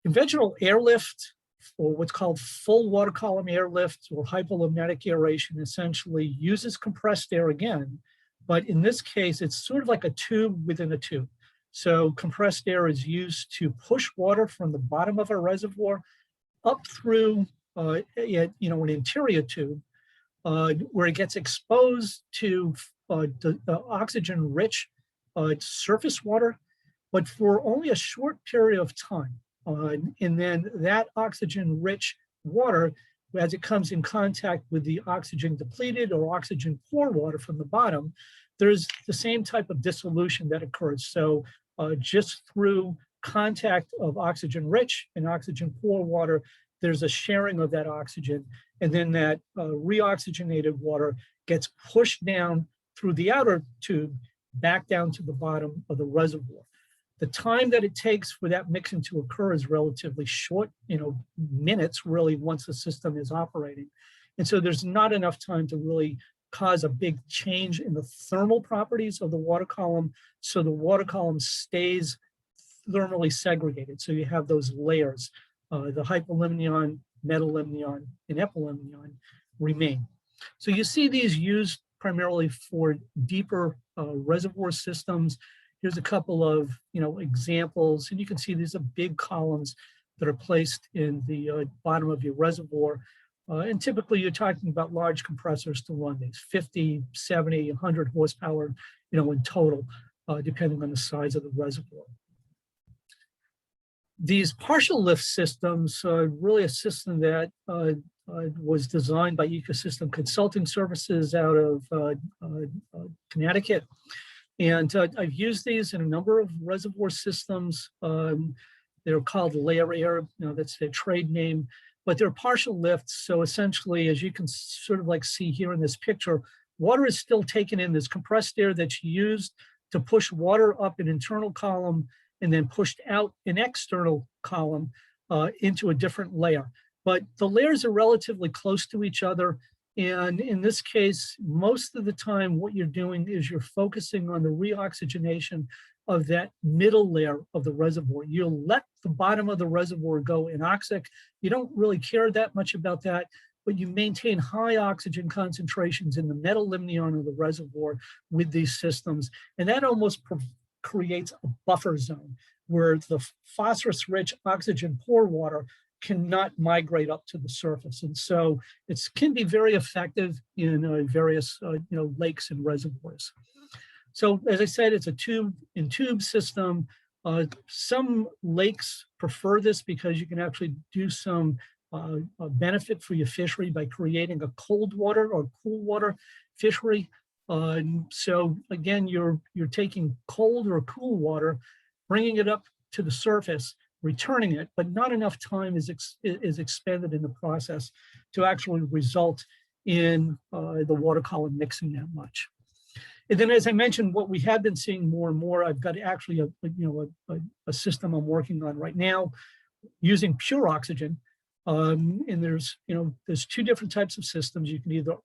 Conventional airlift, or what's called full water column airlift or hypometic aeration, essentially uses compressed air again, but in this case, it's sort of like a tube within a tube. So compressed air is used to push water from the bottom of a reservoir up through an interior tube where it gets exposed to oxygen-rich surface water, but for only a short period of time. And then that oxygen-rich water, as it comes in contact with the oxygen-depleted or oxygen-poor water from the bottom, there's the same type of dissolution that occurs. So just through contact of oxygen-rich and oxygen-poor water, there's a sharing of that oxygen, and then that reoxygenated water gets pushed down through the outer tube back down to the bottom of the reservoir. The time that it takes for that mixing to occur is relatively short, minutes really, once the system is operating. And so there's not enough time to really cause a big change in the thermal properties of the water column, so the water column stays thermally segregated. So you have those layers, the hypolimnion, metalimnion, and epilimnion remain. So you see these used primarily for deeper reservoir systems. Here's a couple of examples, and you can see these are big columns that are placed in the bottom of your reservoir. And typically you're talking about large compressors to run these, 50, 70, 100 horsepower, in total, depending on the size of the reservoir. These partial lift systems are really a system that was designed by Ecosystem Consulting Services out of Connecticut. And I've used these in a number of reservoir systems. They're called layer air, that's their trade name, but they're partial lifts. So essentially, as you can sort of like see here in this picture, water is still taken in. There's compressed air that's used to push water up an internal column and then pushed out an external column into a different layer. But the layers are relatively close to each other. And in this case, most of the time, what you're doing is you're focusing on the reoxygenation of that middle layer of the reservoir. You'll let the bottom of the reservoir go anoxic. You don't really care that much about that, but you maintain high oxygen concentrations in the metal limnion of the reservoir with these systems. And that almost creates a buffer zone where the phosphorus-rich oxygen-poor water cannot migrate up to the surface. And so it can be very effective in various lakes and reservoirs. So as I said, it's a tube system. Some lakes prefer this because you can actually do some benefit for your fishery by creating a cold water or cool water fishery. So again, you're taking cold or cool water, bringing it up to the surface, returning it, but not enough time is expended in the process to actually result in the water column mixing that much. And then, as I mentioned, what we have been seeing more and more, I've got actually a system I'm working on right now using pure oxygen. And there's two different types of systems. You can either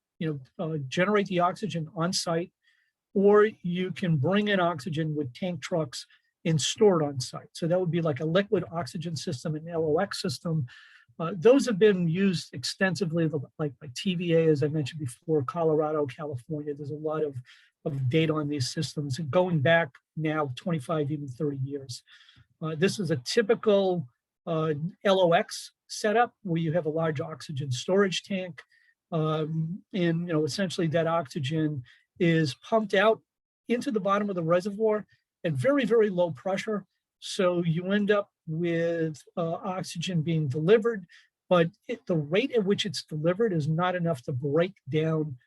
generate the oxygen on site, or you can bring in oxygen with tank trucks and store it on site. So that would be like a liquid oxygen system, an LOX system. Those have been used extensively, like by TVA, as I mentioned before, Colorado, California. There's a lot of data on these systems going back now 25, even 30 years. This is a typical LOX setup where you have a large oxygen storage tank. And essentially that oxygen is pumped out into the bottom of the reservoir at very, very low pressure. So you end up with oxygen being delivered, but the rate at which it's delivered is not enough to break down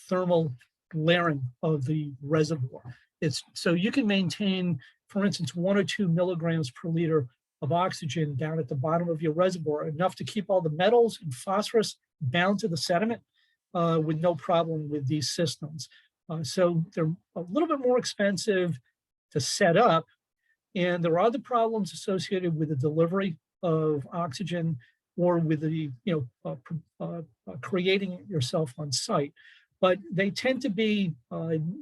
thermal layering of the reservoir. So you can maintain, for instance, 1 or 2 milligrams per liter of oxygen down at the bottom of your reservoir, enough to keep all the metals and phosphorus bound to the sediment with no problem with these systems. So they're a little bit more expensive to set up, and there are other problems associated with the delivery of oxygen or with the creating it yourself on site. But they tend to be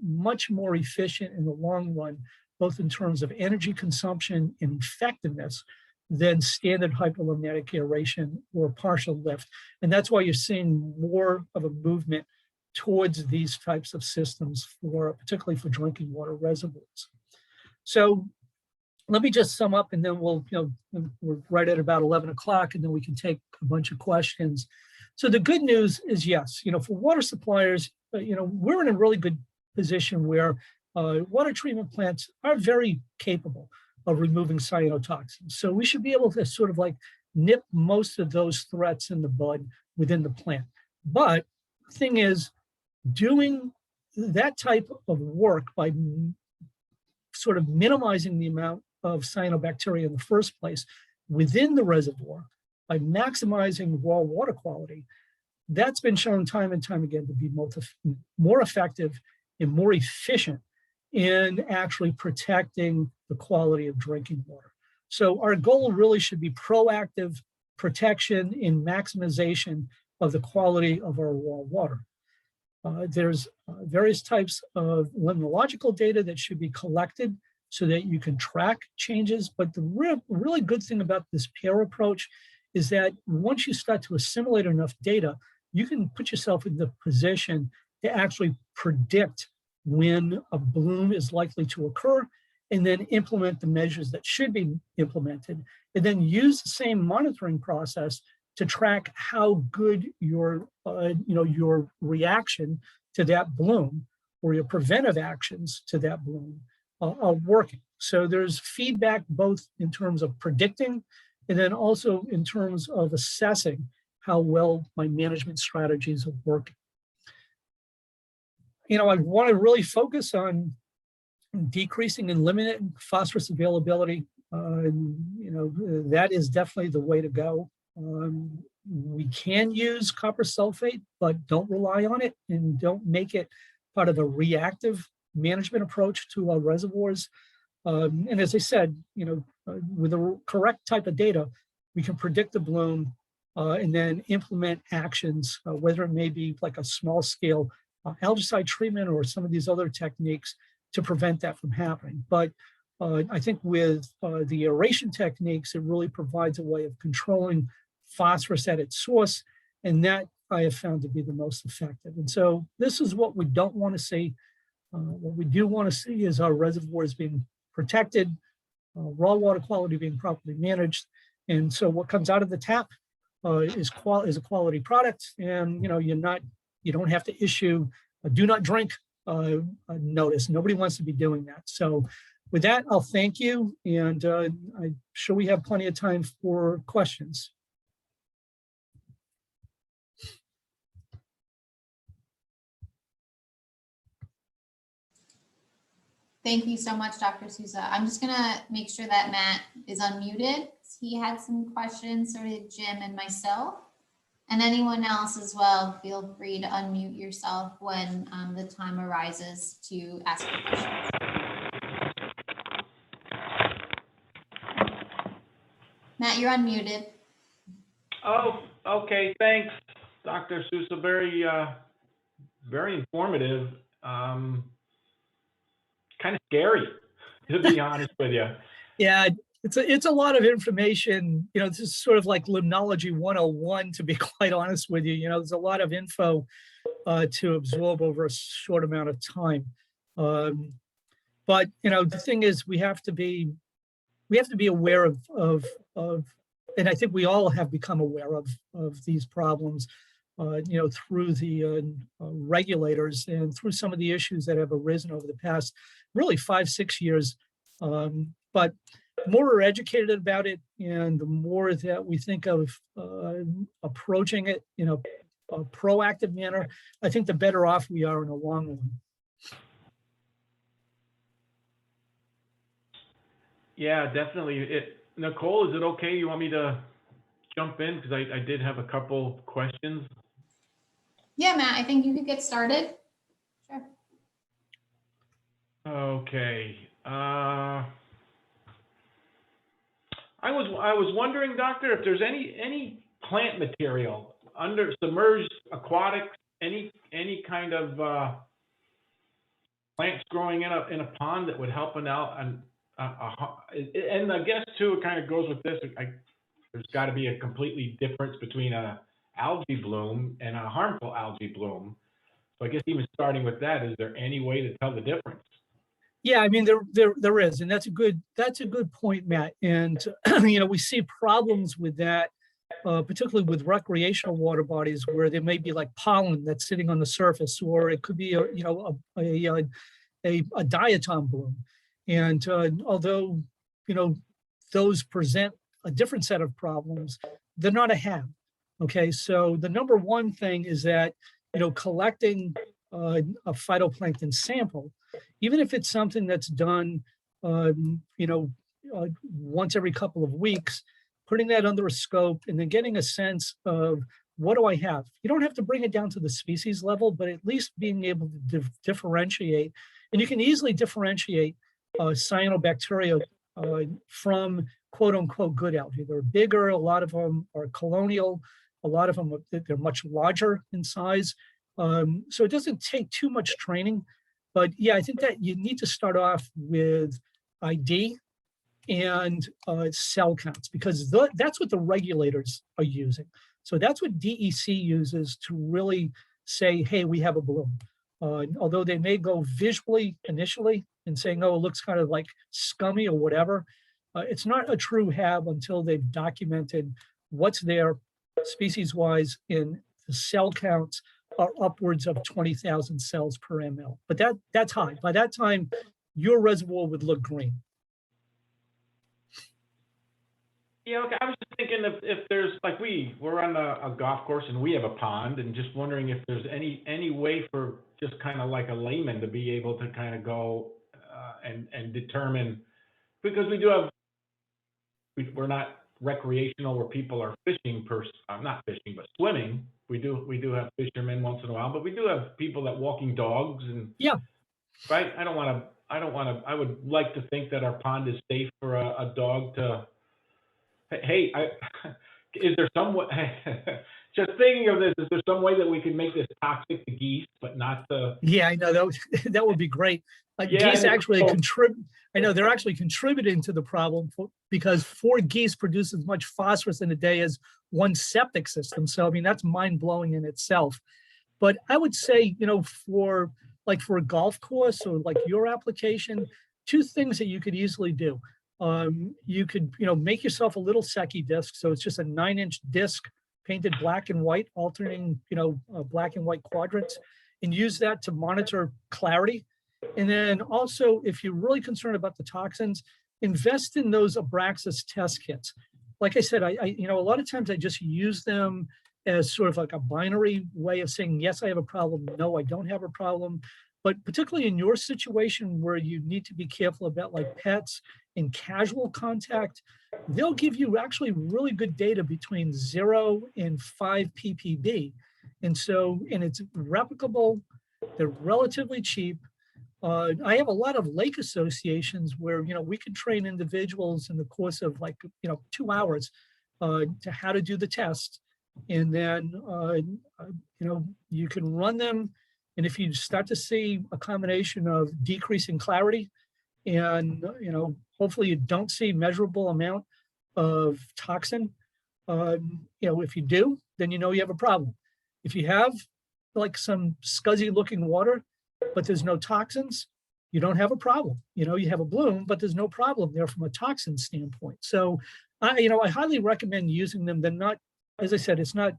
much more efficient in the long run, both in terms of energy consumption and effectiveness, than standard hypometic aeration or partial lift. And that's why you're seeing more of a movement towards these types of systems, particularly for drinking water reservoirs. So let me just sum up, and then we're right at about 11 o'clock, and then we can take a bunch of questions. So the good news is, yes, for water suppliers, we're in a really good position where water treatment plants are very capable of removing cyanotoxins. So we should be able to sort of like nip most of those threats in the bud within the plant. But the thing is, doing that type of work by sort of minimizing the amount of cyanobacteria in the first place within the reservoir, by maximizing raw water quality, that's been shown time and time again to be more effective and more efficient in actually protecting the quality of drinking water. So our goal really should be proactive protection and maximization of the quality of our raw water. There's various types of limnological data that should be collected so that you can track changes. But the really good thing about this pair approach is that once you start to assimilate enough data, you can put yourself in the position to actually predict when a bloom is likely to occur, and then implement the measures that should be implemented, and then use the same monitoring process to track how good your reaction to that bloom or your preventive actions to that bloom are working. So there's feedback both in terms of predicting and then also in terms of assessing how well my management strategies are working. I want to really focus on decreasing and limiting phosphorus availability, that is definitely the way to go. We can use copper sulfate, but don't rely on it and don't make it part of a reactive management approach to our reservoirs. And as I said, with the correct type of data, we can predict the bloom and then implement actions, whether it may be like a small scale algaecide treatment or some of these other techniques to prevent that from happening. But I think with the aeration techniques, it really provides a way of controlling phosphorus at its source, and that I have found to be the most effective. And so this is what we don't want to see. What we do want to see is our reservoirs being protected, raw water quality being properly managed. And so what comes out of the tap is a quality product, and you don't have to issue a do not drink notice. Nobody wants to be doing that. So with that, I'll thank you, and I'm sure we have plenty of time for questions. Thank you so much, Dr. Souza. I'm just gonna make sure that Matt is unmuted. He had some questions, so did Jim and myself. And anyone else as well, feel free to unmute yourself when the time arises to ask your questions. Matt, you're unmuted. Oh, okay. Thanks, Dr. Souza. Very, very informative. Kind of scary, to be honest with you. Yeah, it's a lot of information. This is sort of like limnology 101, to be quite honest with you. There's a lot of info to absorb over a short amount of time. But the thing is, we have to be aware of, and I think we all have become aware of these problems, through the regulators and through some of the issues that have arisen over the past, really 5-6 years. But the more we're educated about it, and the more that we think of approaching it in a proactive manner, I think the better off we are in the long run. Yeah, definitely. Nicole, is it okay? You want me to jump in? Because I did have a couple questions. Yeah, Matt, I think you could get started. Sure. Okay. I was wondering, doctor, if there's any plant material under submerged aquatics, any kind of plants growing in a pond that would help out. And I guess too, it kind of goes with this. There's got to be a completely difference between a algae bloom and a harmful algae bloom. So I guess even starting with that, is there any way to tell the difference? Yeah, I mean, there is, and that's a good point, Matt. And we see problems with that, particularly with recreational water bodies, where there may be like pollen that's sitting on the surface, or it could be a diatom bloom. And although those present a different set of problems, they're not a HAB. Okay, so the number one thing is that collecting a phytoplankton sample, even if it's something that's done once every couple of weeks, putting that under a scope and then getting a sense of what do I have. You don't have to bring it down to the species level, but at least being able to differentiate. And you can easily differentiate cyanobacteria from quote unquote good algae. They're bigger, a lot of them are colonial, a lot of them they're much larger in size. So it doesn't take too much training, but yeah, I think that you need to start off with ID and cell counts, because that's what the regulators are using. So that's what DEC uses to really say, hey, we have a bloom. Although they may go visually initially and saying, oh, it looks kind of like scummy or whatever, it's not a true HAB until they've documented what's there species-wise, in the cell counts are upwards of 20,000 cells per ml. But that's high. By that time, your reservoir would look green. Yeah, okay. I was just thinking if there's, like, we're on a golf course and we have a pond, and just wondering if there's any way for just kind of like a layman to be able to kind of go and determine, because we do have, we're not recreational where people are fishing not fishing, but swimming. We do have fishermen once in a while, but we do have people that walking dogs and Yeah. right. I would like to think that our pond is safe for a dog to, hey, is there some way, just thinking of this, is there some way that we can make this toxic to geese, but not to? Yeah, I know that would be great. Yeah, Geese actually cool. contribute. I know they're actually contributing to the problem because 4 geese produce as much phosphorus in a day as 1 septic system. So, I mean, that's mind blowing in itself. But I would say, for a golf course or like your application, 2 things that you could easily do. You could, make yourself a little Secchi disc. So it's just a 9-inch disc painted black and white, alternating, black and white quadrants, and use that to monitor clarity. And then also, if you're really concerned about the toxins, invest in those Abraxas test kits. Like I said, I a lot of times I just use them as sort of like a binary way of saying, yes, I have a problem. No, I don't have a problem. But particularly in your situation where you need to be careful about like pets and casual contact, they'll give you actually really good data between 0 and 5 ppb. And it's replicable, they're relatively cheap. I have a lot of lake associations where, we can train individuals in the course of 2 hours to how to do the test. And then, you can run them. And if you start to see a combination of decreasing clarity and, hopefully you don't see measurable amount of toxin, if you do, then you have a problem. If you have like some scuzzy looking water, but there's no toxins, you don't have a problem. You have a bloom, but there's no problem there from a toxin standpoint. So, I highly recommend using them. They're not, as I said, it's not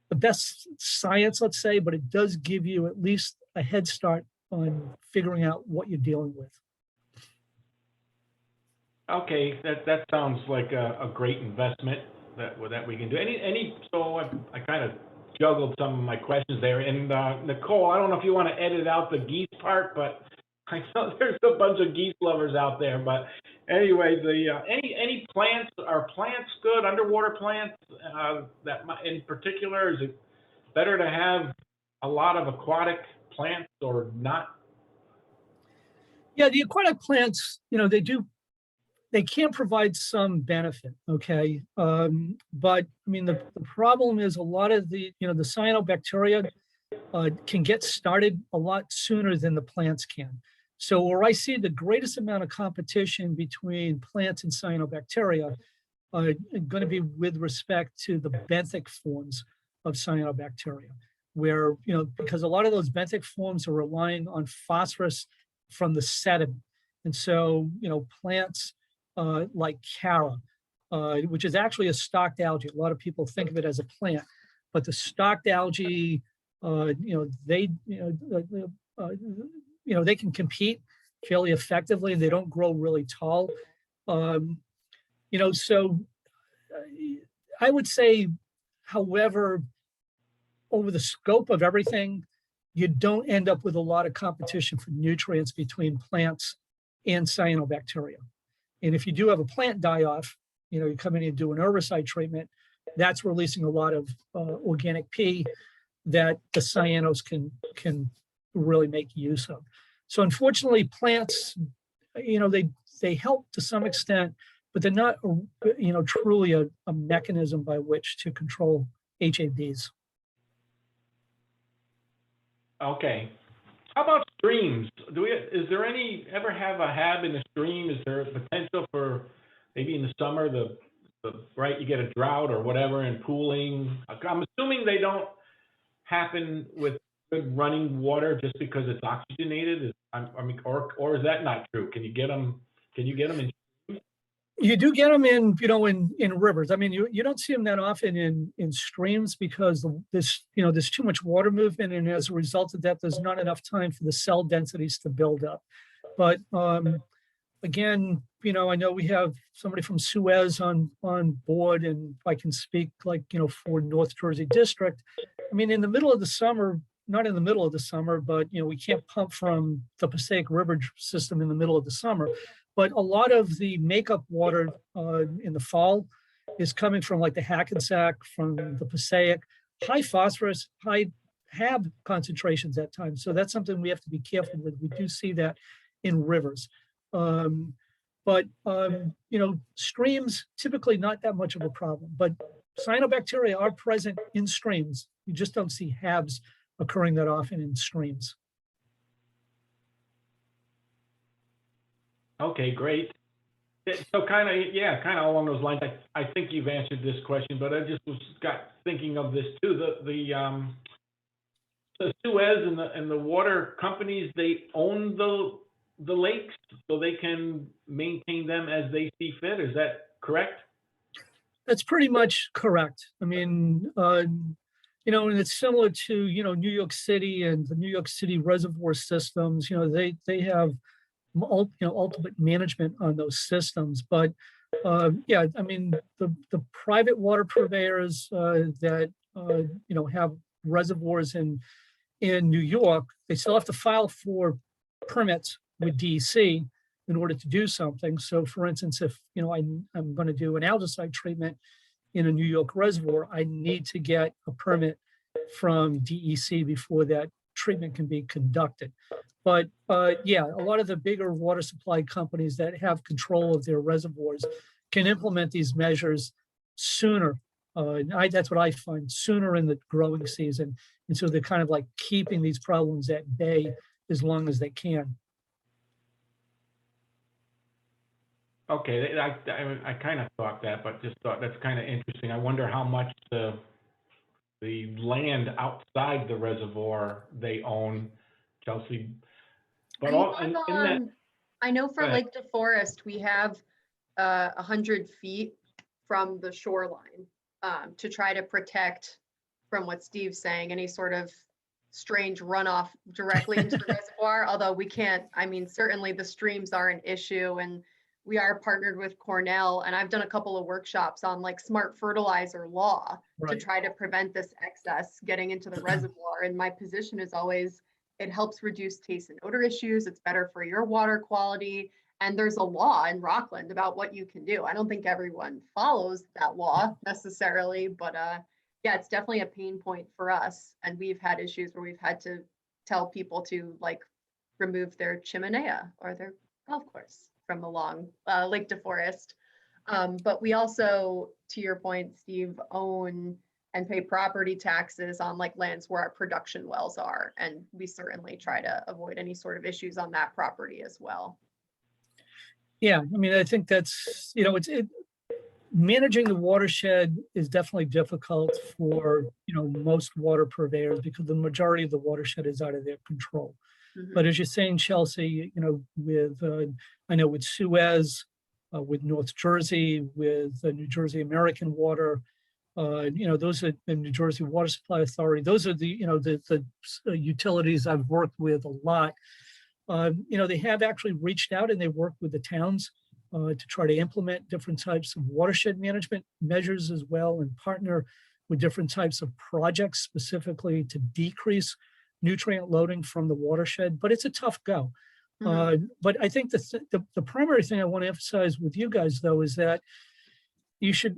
the best science, let's say, but it does give you at least a head start on figuring out what you're dealing with. Okay, that sounds like a great investment that we can do. So I kind of juggled some of my questions there. And Nicole, I don't know if you want to edit out the geese part, but I know there's a bunch of geese lovers out there. But anyway, any plants, are plants good, underwater plants that in particular? Is it better to have a lot of aquatic plants or not? Yeah, the aquatic plants, they can provide some benefit, okay? But I mean, the problem is a lot of the cyanobacteria can get started a lot sooner than the plants can. So where I see the greatest amount of competition between plants and cyanobacteria are going to be with respect to the benthic forms of cyanobacteria, where, because a lot of those benthic forms are relying on phosphorus from the sediment. And so, plants like Cara, which is actually a stalked algae. A lot of people think of it as a plant, but the stalked algae, they can compete fairly effectively, and they don't grow really tall. So I would say, however, over the scope of everything, you don't end up with a lot of competition for nutrients between plants and cyanobacteria. And if you do have a plant die-off, you come in and do an herbicide treatment, that's releasing a lot of organic P that the cyanos can really make use of. So unfortunately, plants, they help to some extent, but they're not, truly a mechanism by which to control HABs. Okay. How about streams? Is there ever have a HAB in a stream? Is there a potential for maybe in the summer, you get a drought or whatever and pooling? I'm assuming they don't happen with good running water just because it's oxygenated. Or is that not true? Can you get them in? You do get them in, in rivers. I mean, you don't see them that often in streams because there's too much water movement, and as a result of that, there's not enough time for the cell densities to build up. But again, I know we have somebody from Suez on board, and I can speak for North Jersey District. I mean, in the middle of the summer, not in the middle of the summer, but we can't pump from the Passaic River system in the middle of the summer. But a lot of the makeup water in the fall is coming from like the Hackensack, from the Passaic, high phosphorus, high HAB concentrations at times. So that's something we have to be careful with. We do see that in rivers. But streams, typically not that much of a problem, but cyanobacteria are present in streams. You just don't see HABs occurring that often in streams. Okay, great. So kind of along those lines, I think you've answered this question, but I just got thinking of this too. The Suez and the water companies, they own the lakes, so they can maintain them as they see fit. Is that correct? That's pretty much correct. I mean, and it's similar to, New York City and the New York City reservoir systems. They have, ultimate management on those systems. But yeah, I mean, the private water purveyors that, have reservoirs in New York, they still have to file for permits with DEC in order to do something. So for instance, if I'm going to do an algaecide treatment in a New York reservoir, I need to get a permit from DEC before that treatment can be conducted. But yeah, a lot of the bigger water supply companies that have control of their reservoirs can implement these measures sooner. That's what I find, sooner in the growing season. And so they're kind of like keeping these problems at bay as long as they can. Okay, I kind of thought that, but just thought that's kind of interesting. I wonder how much the land outside the reservoir they own, Chelsea. But I know for Lake DeForest, we have 100 feet from the shoreline to try to protect, from what Steve's saying, any sort of strange runoff directly into the reservoir. Although we can't, I mean, certainly the streams are an issue, and we are partnered with Cornell, and I've done a couple of workshops on like smart fertilizer law to try to prevent this excess getting into the reservoir. And my position is always, it helps reduce taste and odor issues. It's better for your water quality. And there's a law in Rockland about what you can do. I don't think everyone follows that law necessarily, but yeah, it's definitely a pain point for us. And we've had issues where we've had to tell people to like remove their chimenea or their golf course from along Lake DeForest. But we also, to your point, Steve, own and pay property taxes on like lands where our production wells are. And we certainly try to avoid any sort of issues on that property as well. Yeah, I mean, I think that's, managing the watershed is definitely difficult for, most water purveyors because the majority of the watershed is out of their control. Mm-hmm. But as you're saying, Chelsea, with, I know with Suez, with North Jersey, with New Jersey American Water, those are the New Jersey Water Supply Authority. Those are the, the utilities I've worked with a lot. They have actually reached out and they work with the towns to try to implement different types of watershed management measures as well, and partner with different types of projects specifically to decrease nutrient loading from the watershed. But it's a tough go. Mm-hmm. But I think the primary thing I want to emphasize with you guys, though, is that you should,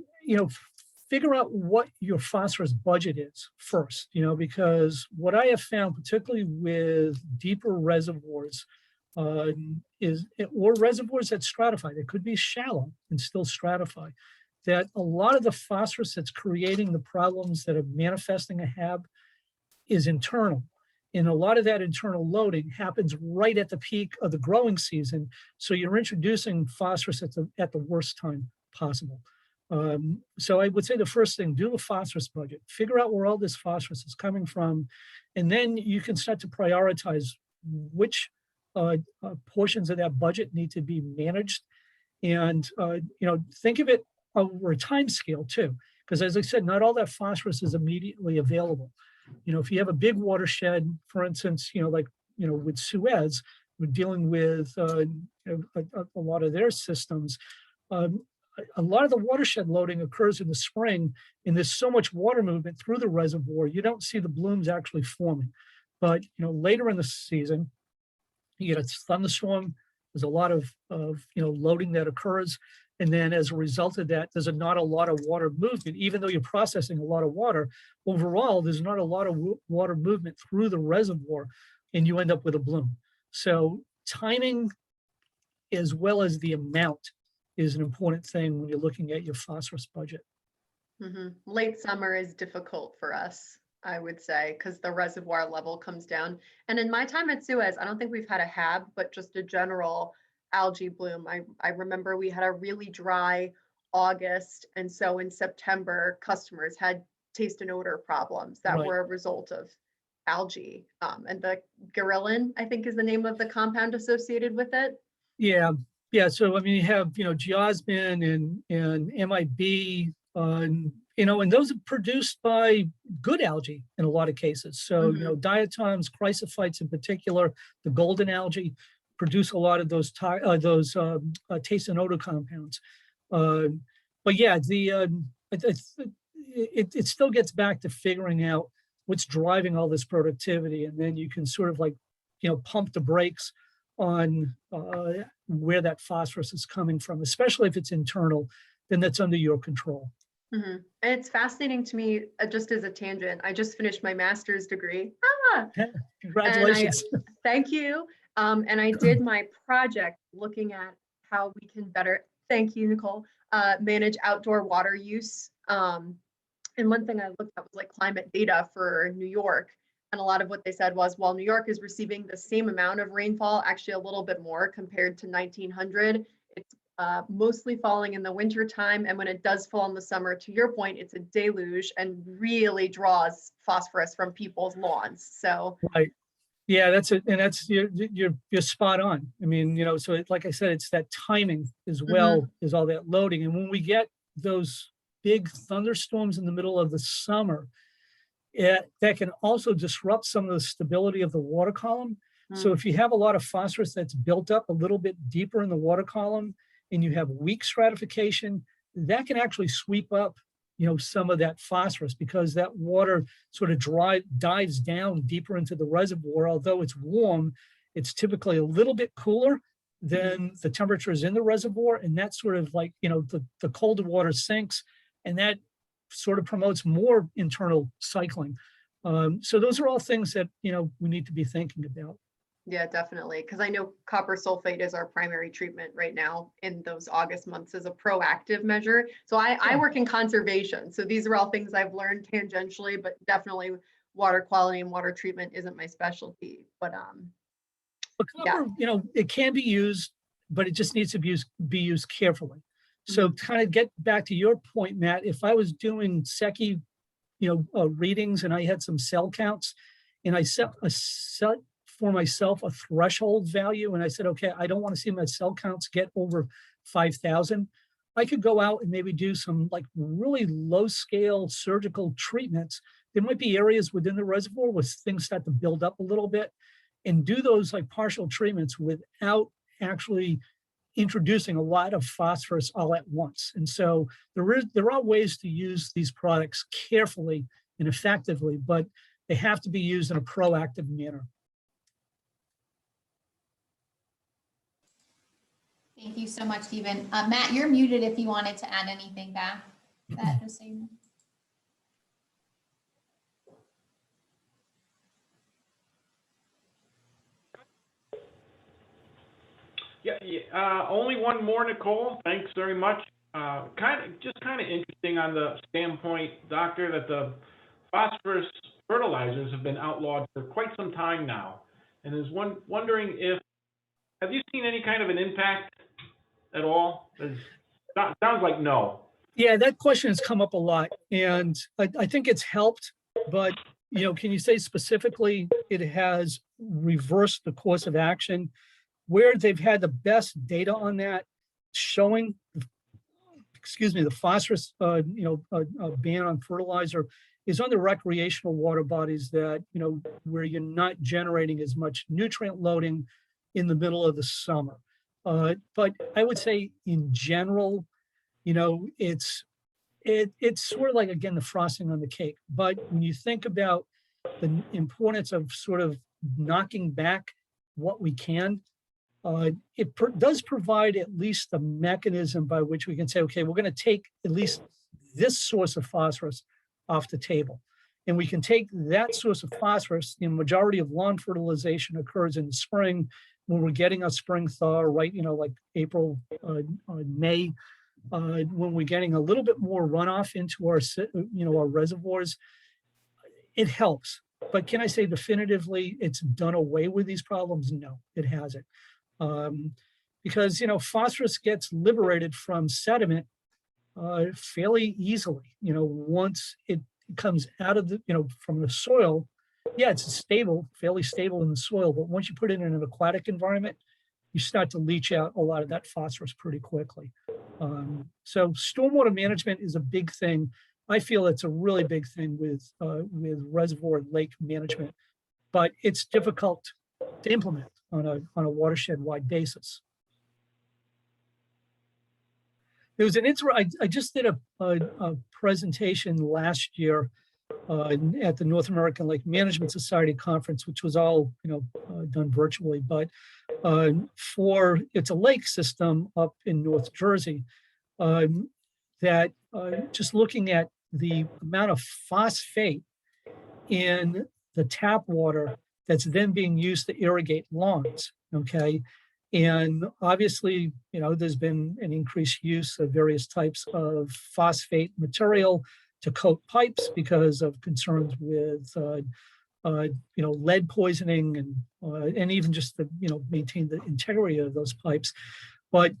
figure out what your phosphorus budget is first, because what I have found, particularly with deeper reservoirs, or reservoirs that stratify, they could be shallow and still stratify, that a lot of the phosphorus that's creating the problems that are manifesting a HAB is internal. And a lot of that internal loading happens right at the peak of the growing season. So you're introducing phosphorus at the worst time possible. So I would say the first thing, do a phosphorus budget, figure out where all this phosphorus is coming from, and then you can start to prioritize which portions of that budget need to be managed. And, think of it over a time scale too, because as I said, not all that phosphorus is immediately available. If you have a big watershed, for instance, with Suez, we're dealing with a lot of their systems. A lot of the watershed loading occurs in the spring, and there's so much water movement through the reservoir, you don't see the blooms actually forming. But, later in the season, you get a thunderstorm, there's a lot of loading that occurs. And then as a result of that, there's not a lot of water movement, even though you're processing a lot of water. Overall, there's not a lot of water movement through the reservoir, and you end up with a bloom. So timing, as well as the amount, is an important thing when you're looking at your phosphorus budget. Late summer is difficult for us, I would say, because the reservoir level comes down. And in my time at Suez, I don't think we've had a HAB, but just a general algae bloom. I remember we had a really dry August. And so in September, customers had taste and odor problems that Right. were a result of algae. And the garillin, I think, is the name of the compound associated with it. Yeah. So, I mean, you have, geosmin and MIB, and those are produced by good algae in a lot of cases. So, diatoms, chrysophytes in particular, the golden algae, produce a lot of those taste and odor compounds. But yeah, it still gets back to figuring out what's driving all this productivity, and then you can sort of pump the brakes on where that phosphorus is coming from, especially if it's internal, then that's under your control. And it's fascinating to me, just as a tangent, I just finished my master's degree. Congratulations. Thank you. And I did my project looking at how we can better, thank you, Nicole, manage outdoor water use. And one thing I looked at was like climate data for New York. And a lot of what they said was, while New York is receiving the same amount of rainfall, actually a little bit more compared to 1900, it's mostly falling in the winter time. And when it does fall in the summer, to your point, it's a deluge and really draws phosphorus from people's lawns. So right. Yeah, that's it. And that's, you're spot on. I mean, so like I said, it's that timing as well as all that loading. And when we get those big thunderstorms in the middle of the summer, that can also disrupt some of the stability of the water column. So if you have a lot of phosphorus that's built up a little bit deeper in the water column and you have weak stratification, that can actually sweep up, some of that phosphorus, because that water sort of dives down deeper into the reservoir. Although it's warm, it's typically a little bit cooler than the temperatures in the reservoir. And that's sort of like, the colder water sinks, and that sort of promotes more internal cycling. So those are all things that, we need to be thinking about. yeah, definitely. Because I know copper sulfate is our primary treatment right now in those August months as a proactive measure. So I work in conservation. So these are all things I've learned tangentially, but definitely water quality and water treatment isn't my specialty. But copper, it can be used, but it just needs to be used carefully. So kind of get back to your point, Matt, if I was doing SECI, readings and I had some cell counts and I set for myself a threshold value and I said, okay, I don't want to see my cell counts get over 5,000. I could go out and maybe do some like really low scale surgical treatments. There might be areas within the reservoir where things start to build up a little bit, and do those like partial treatments without actually introducing a lot of phosphorus all at once. And so there are ways to use these products carefully and effectively, but they have to be used in a proactive manner. Thank you so much, Stephen. Matt, you're muted if you wanted to add anything back. That just so you know. Yeah, only one more, Nicole. Thanks very much. Kind of interesting on the standpoint, Doctor, that the phosphorus fertilizers have been outlawed for quite some time now, and is wondering have you seen any kind of an impact at all? Sounds like no. Yeah, that question has come up a lot, and I think it's helped, but can you say specifically it has reversed the course of action? Where they've had the best data on that, showing, the phosphorus, ban on fertilizer, is on the recreational water bodies that, where you're not generating as much nutrient loading in the middle of the summer. But I would say in general, it's sort of like, again, the frosting on the cake. But when you think about the importance of sort of knocking back what we can, it does provide at least a mechanism by which we can say, okay, we're going to take at least this source of phosphorus off the table. And we can take that source of phosphorus. The majority of lawn fertilization occurs in the spring when we're getting a spring thaw, right? Like April, May, when we're getting a little bit more runoff into our, our reservoirs, it helps. But can I say definitively it's done away with these problems? No, it hasn't. Because, phosphorus gets liberated from sediment fairly easily. Once it comes out of the, from the soil, yeah, it's stable, fairly stable in the soil. But once you put it in an aquatic environment, you start to leach out a lot of that phosphorus pretty quickly. So stormwater management is a big thing. I feel it's a really big thing with reservoir and lake management, but it's difficult to implement on a watershed-wide basis. There was an I just did a presentation last year at the North American Lake Management Society conference, which was all done virtually. But it's a lake system up in North Jersey that just looking at the amount of phosphate in the tap water that's then being used to irrigate lawns. Okay. And obviously, there's been an increased use of various types of phosphate material to coat pipes because of concerns with, lead poisoning and even just to, maintain the integrity of those pipes. But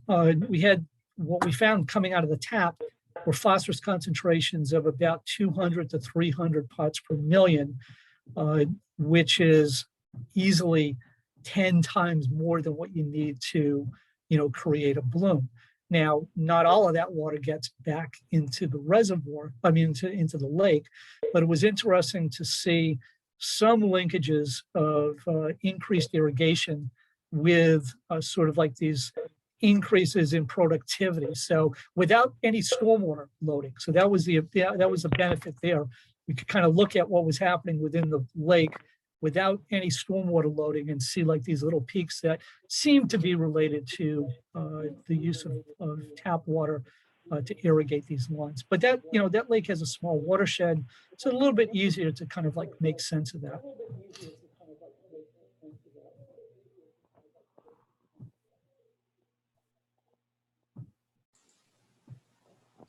we had what we found coming out of the tap were phosphorus concentrations of about 200 to 300 parts per million, which is easily 10 times more than what you need to, create a bloom. Now, not all of that water gets back into the reservoir, into the lake, but it was interesting to see some linkages of increased irrigation with sort of like these increases in productivity. So without any stormwater loading. So that was the benefit there. We could kind of look at what was happening within the lake without any stormwater loading and see like these little peaks that seem to be related to the use of tap water to irrigate these lawns. But that, that lake has a small watershed. It's a little bit easier to kind of like make sense of that.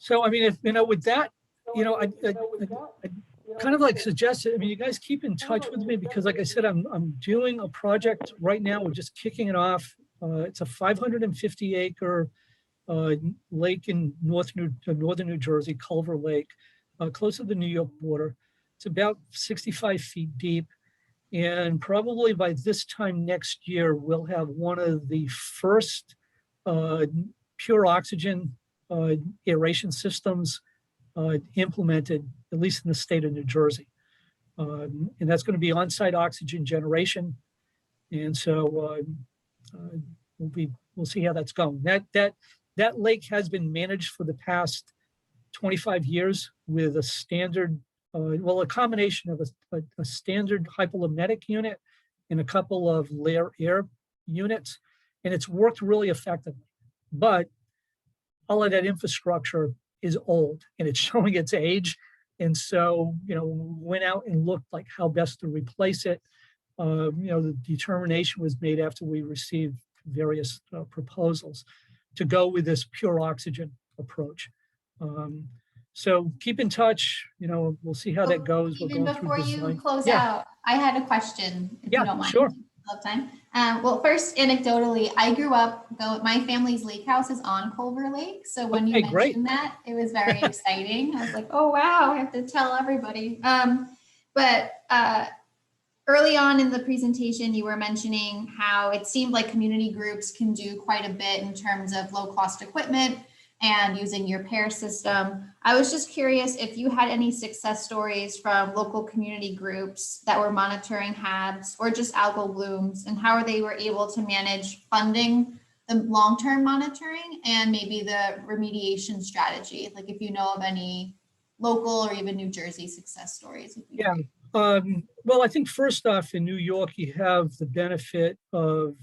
So, I mean, if, with that, I kind of like suggested, you guys keep in touch with me because like I said, I'm doing a project right now. We're just kicking it off. It's a 550 acre lake in northern New Jersey, Culver Lake, close to the New York border. It's about 65 feet deep. And probably by this time next year, we'll have one of the first pure oxygen aeration systems implemented, at least in the state of New Jersey. And that's going to be on-site oxygen generation. And so we'll see how that's going. That lake has been managed for the past 25 years with a standard, a combination of a standard hypometic unit and a couple of layer air units. And it's worked really effectively. But all of that infrastructure is old and it's showing its age. And so, went out and looked like how best to replace it. The determination was made after we received various proposals to go with this pure oxygen approach. So keep in touch, we'll see how that goes. Even before you close out, I had a question, if you don't mind. Sure. Love time. Well, first, anecdotally, I grew up, my family's lake house is on Culver Lake. So when you mentioned that, it was very exciting. I was like, oh, wow, I have to tell everybody. But early on in the presentation, you were mentioning how it seemed like community groups can do quite a bit in terms of low cost equipment and using your pair system. I was just curious if you had any success stories from local community groups that were monitoring HABs or just algal blooms, and how they were able to manage funding the long-term monitoring and maybe the remediation strategy. Like if you know of any local or even New Jersey success stories. Yeah, Well, I think first off, in New York, you have the benefit of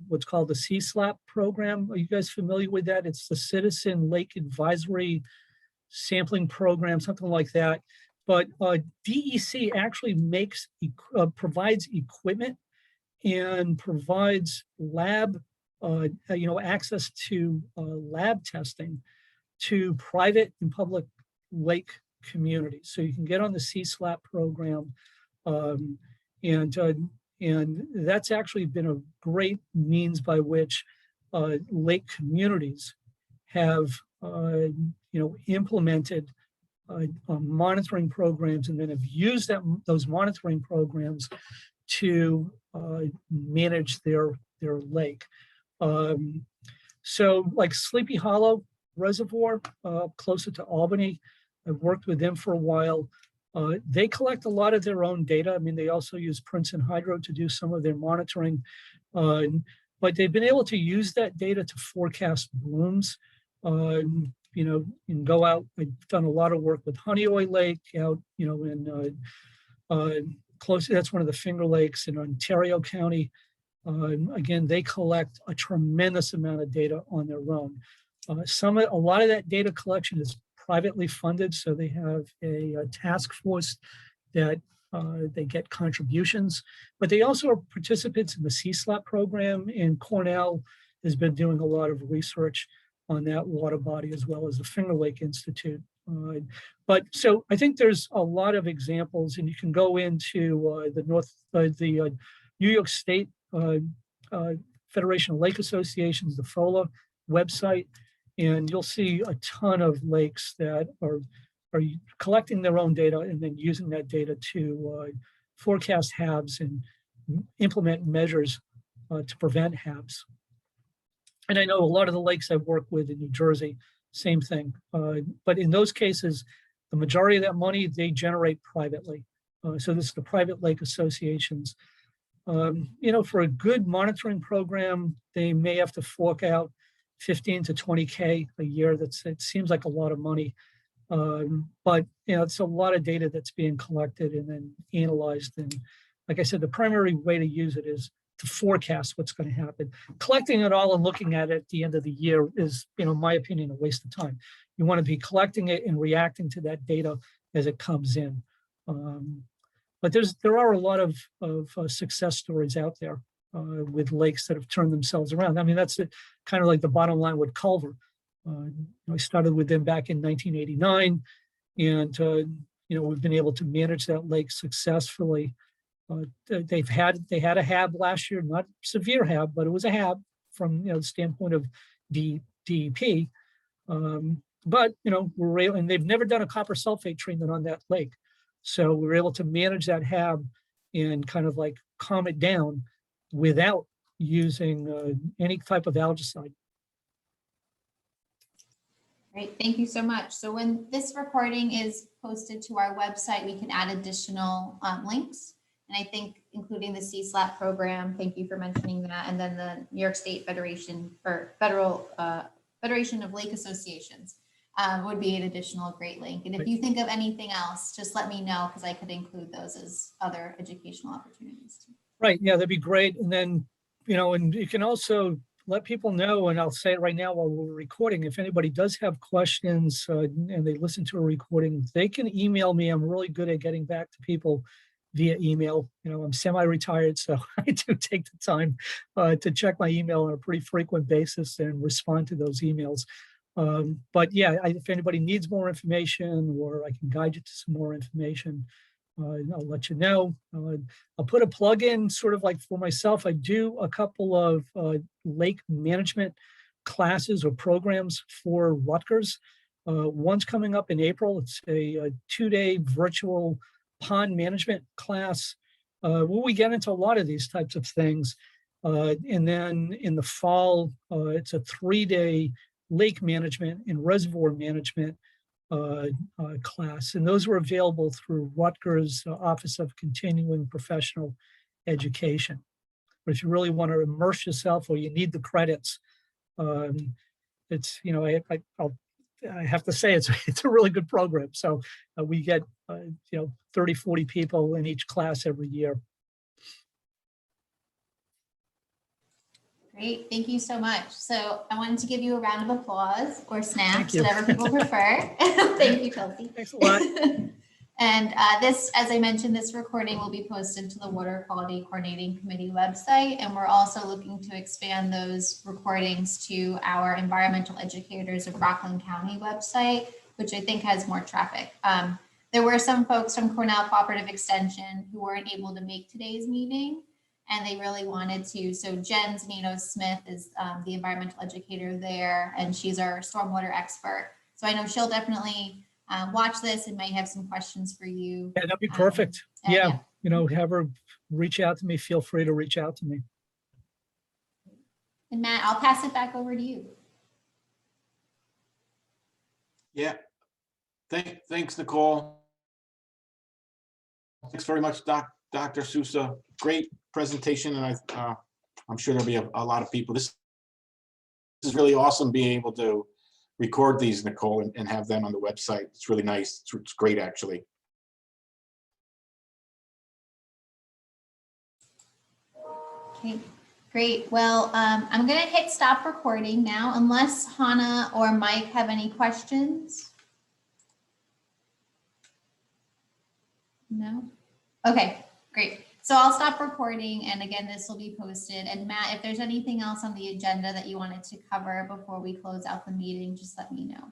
what's called the CSLAP program. Are you guys familiar with that? It's the Citizen Lake Advisory Sampling Program, something like that. But DEC actually provides equipment and provides lab, access to lab testing to private and public lake communities. So you can get on the CSLAP program, and that's actually been a great means by which lake communities have implemented monitoring programs, and then have used those monitoring programs to manage their lake. So like Sleepy Hollow Reservoir, closer to Albany, I've worked with them for a while. They collect a lot of their own data. I mean, they also use Princeton Hydro to do some of their monitoring, but they've been able to use that data to forecast blooms. And go out. I've done a lot of work with Honeoye Lake out, in close. That's one of the Finger Lakes in Ontario County. Again, they collect a tremendous amount of data on their own. A lot of that data collection is privately funded, so they have a task force that they get contributions, but they also are participants in the CSLAP program, and Cornell has been doing a lot of research on that water body, as well as the Finger Lake Institute. But so I think there's a lot of examples, and you can go into the New York State Federation of Lake Associations, the FOLA website, and you'll see a ton of lakes that are collecting their own data and then using that data to forecast HABs and implement measures to prevent HABs. And I know a lot of the lakes I've worked with in New Jersey, same thing. But in those cases, the majority of that money, they generate privately. So this is the private lake associations. For a good monitoring program, they may have to fork out 15 to 20K a year. It seems like a lot of money. But it's a lot of data that's being collected and then analyzed. And like I said, the primary way to use it is to forecast what's going to happen. Collecting it all and looking at it at the end of the year is, in my opinion, a waste of time. You want to be collecting it and reacting to that data as it comes in. But there are a lot of success stories out there with lakes that have turned themselves around. I mean, that's kind of like the bottom line with Culver. I started with them back in 1989, and we've been able to manage that lake successfully. They had a HAB last year, not severe HAB, but it was a HAB from the standpoint of DEP. But we're able, and they've never done a copper sulfate treatment on that lake, so we were able to manage that HAB and kind of like calm it down without using any type of algaecide. Great, thank you so much. So when this recording is posted to our website, we can add additional links. And I think including the CSLAP program, thank you for mentioning that, and then the New York State Federation or Federation of Lake Associations would be an additional great link. And if you think of anything else, just let me know, because I could include those as other educational opportunities too. Right, yeah, that'd be great. And then, and you can also let people know, and I'll say it right now while we're recording, if anybody does have questions and they listen to a recording, they can email me. I'm really good at getting back to people via email. I'm semi-retired, so I do take the time to check my email on a pretty frequent basis and respond to those emails. But yeah, if anybody needs more information, or I can guide you to some more information, I'll let you know. I'll put a plug in sort of like for myself. I do a couple of lake management classes or programs for Rutgers. One's coming up in April. It's a 2-day virtual pond management class where we get into a lot of these types of things. And then in the fall, it's a 3-day lake management and reservoir management class. And those were available through Rutgers Office of Continuing Professional Education. But if you really want to immerse yourself, or you need the credits, it's, I have to say, it's a really good program. So we get, 30, 40 people in each class every year. Great, thank you so much. So I wanted to give you a round of applause or snaps, Thank you. whatever people prefer. Thank you, Chelsea. Thanks a lot. And this, as I mentioned, this recording will be posted to the Water Quality Coordinating Committee website. And we're also looking to expand those recordings to our environmental educators of Rockland County website, which I think has more traffic. There were some folks from Cornell Cooperative Extension who weren't able to make today's meeting, and they really wanted to. So Jen Zanino-Smith is the environmental educator there, and she's our stormwater expert. So I know she'll definitely watch this and may have some questions for you. Yeah, that'd be perfect. Yeah. Have her reach out to me. Feel free to reach out to me. And Matt, I'll pass it back over to you. Yeah. Thanks, Nicole. Thanks very much, Dr. Souza. Great presentation, and I'm sure there'll be a lot of people. This is really awesome being able to record these, Nicole, and have them on the website. It's really nice. It's great, actually. Okay, great. Well, I'm going to hit stop recording now, unless Hannah or Mike have any questions. No? Okay, great. So I'll stop recording, and again, this will be posted. And Matt, if there's anything else on the agenda that you wanted to cover before we close out the meeting, just let me know.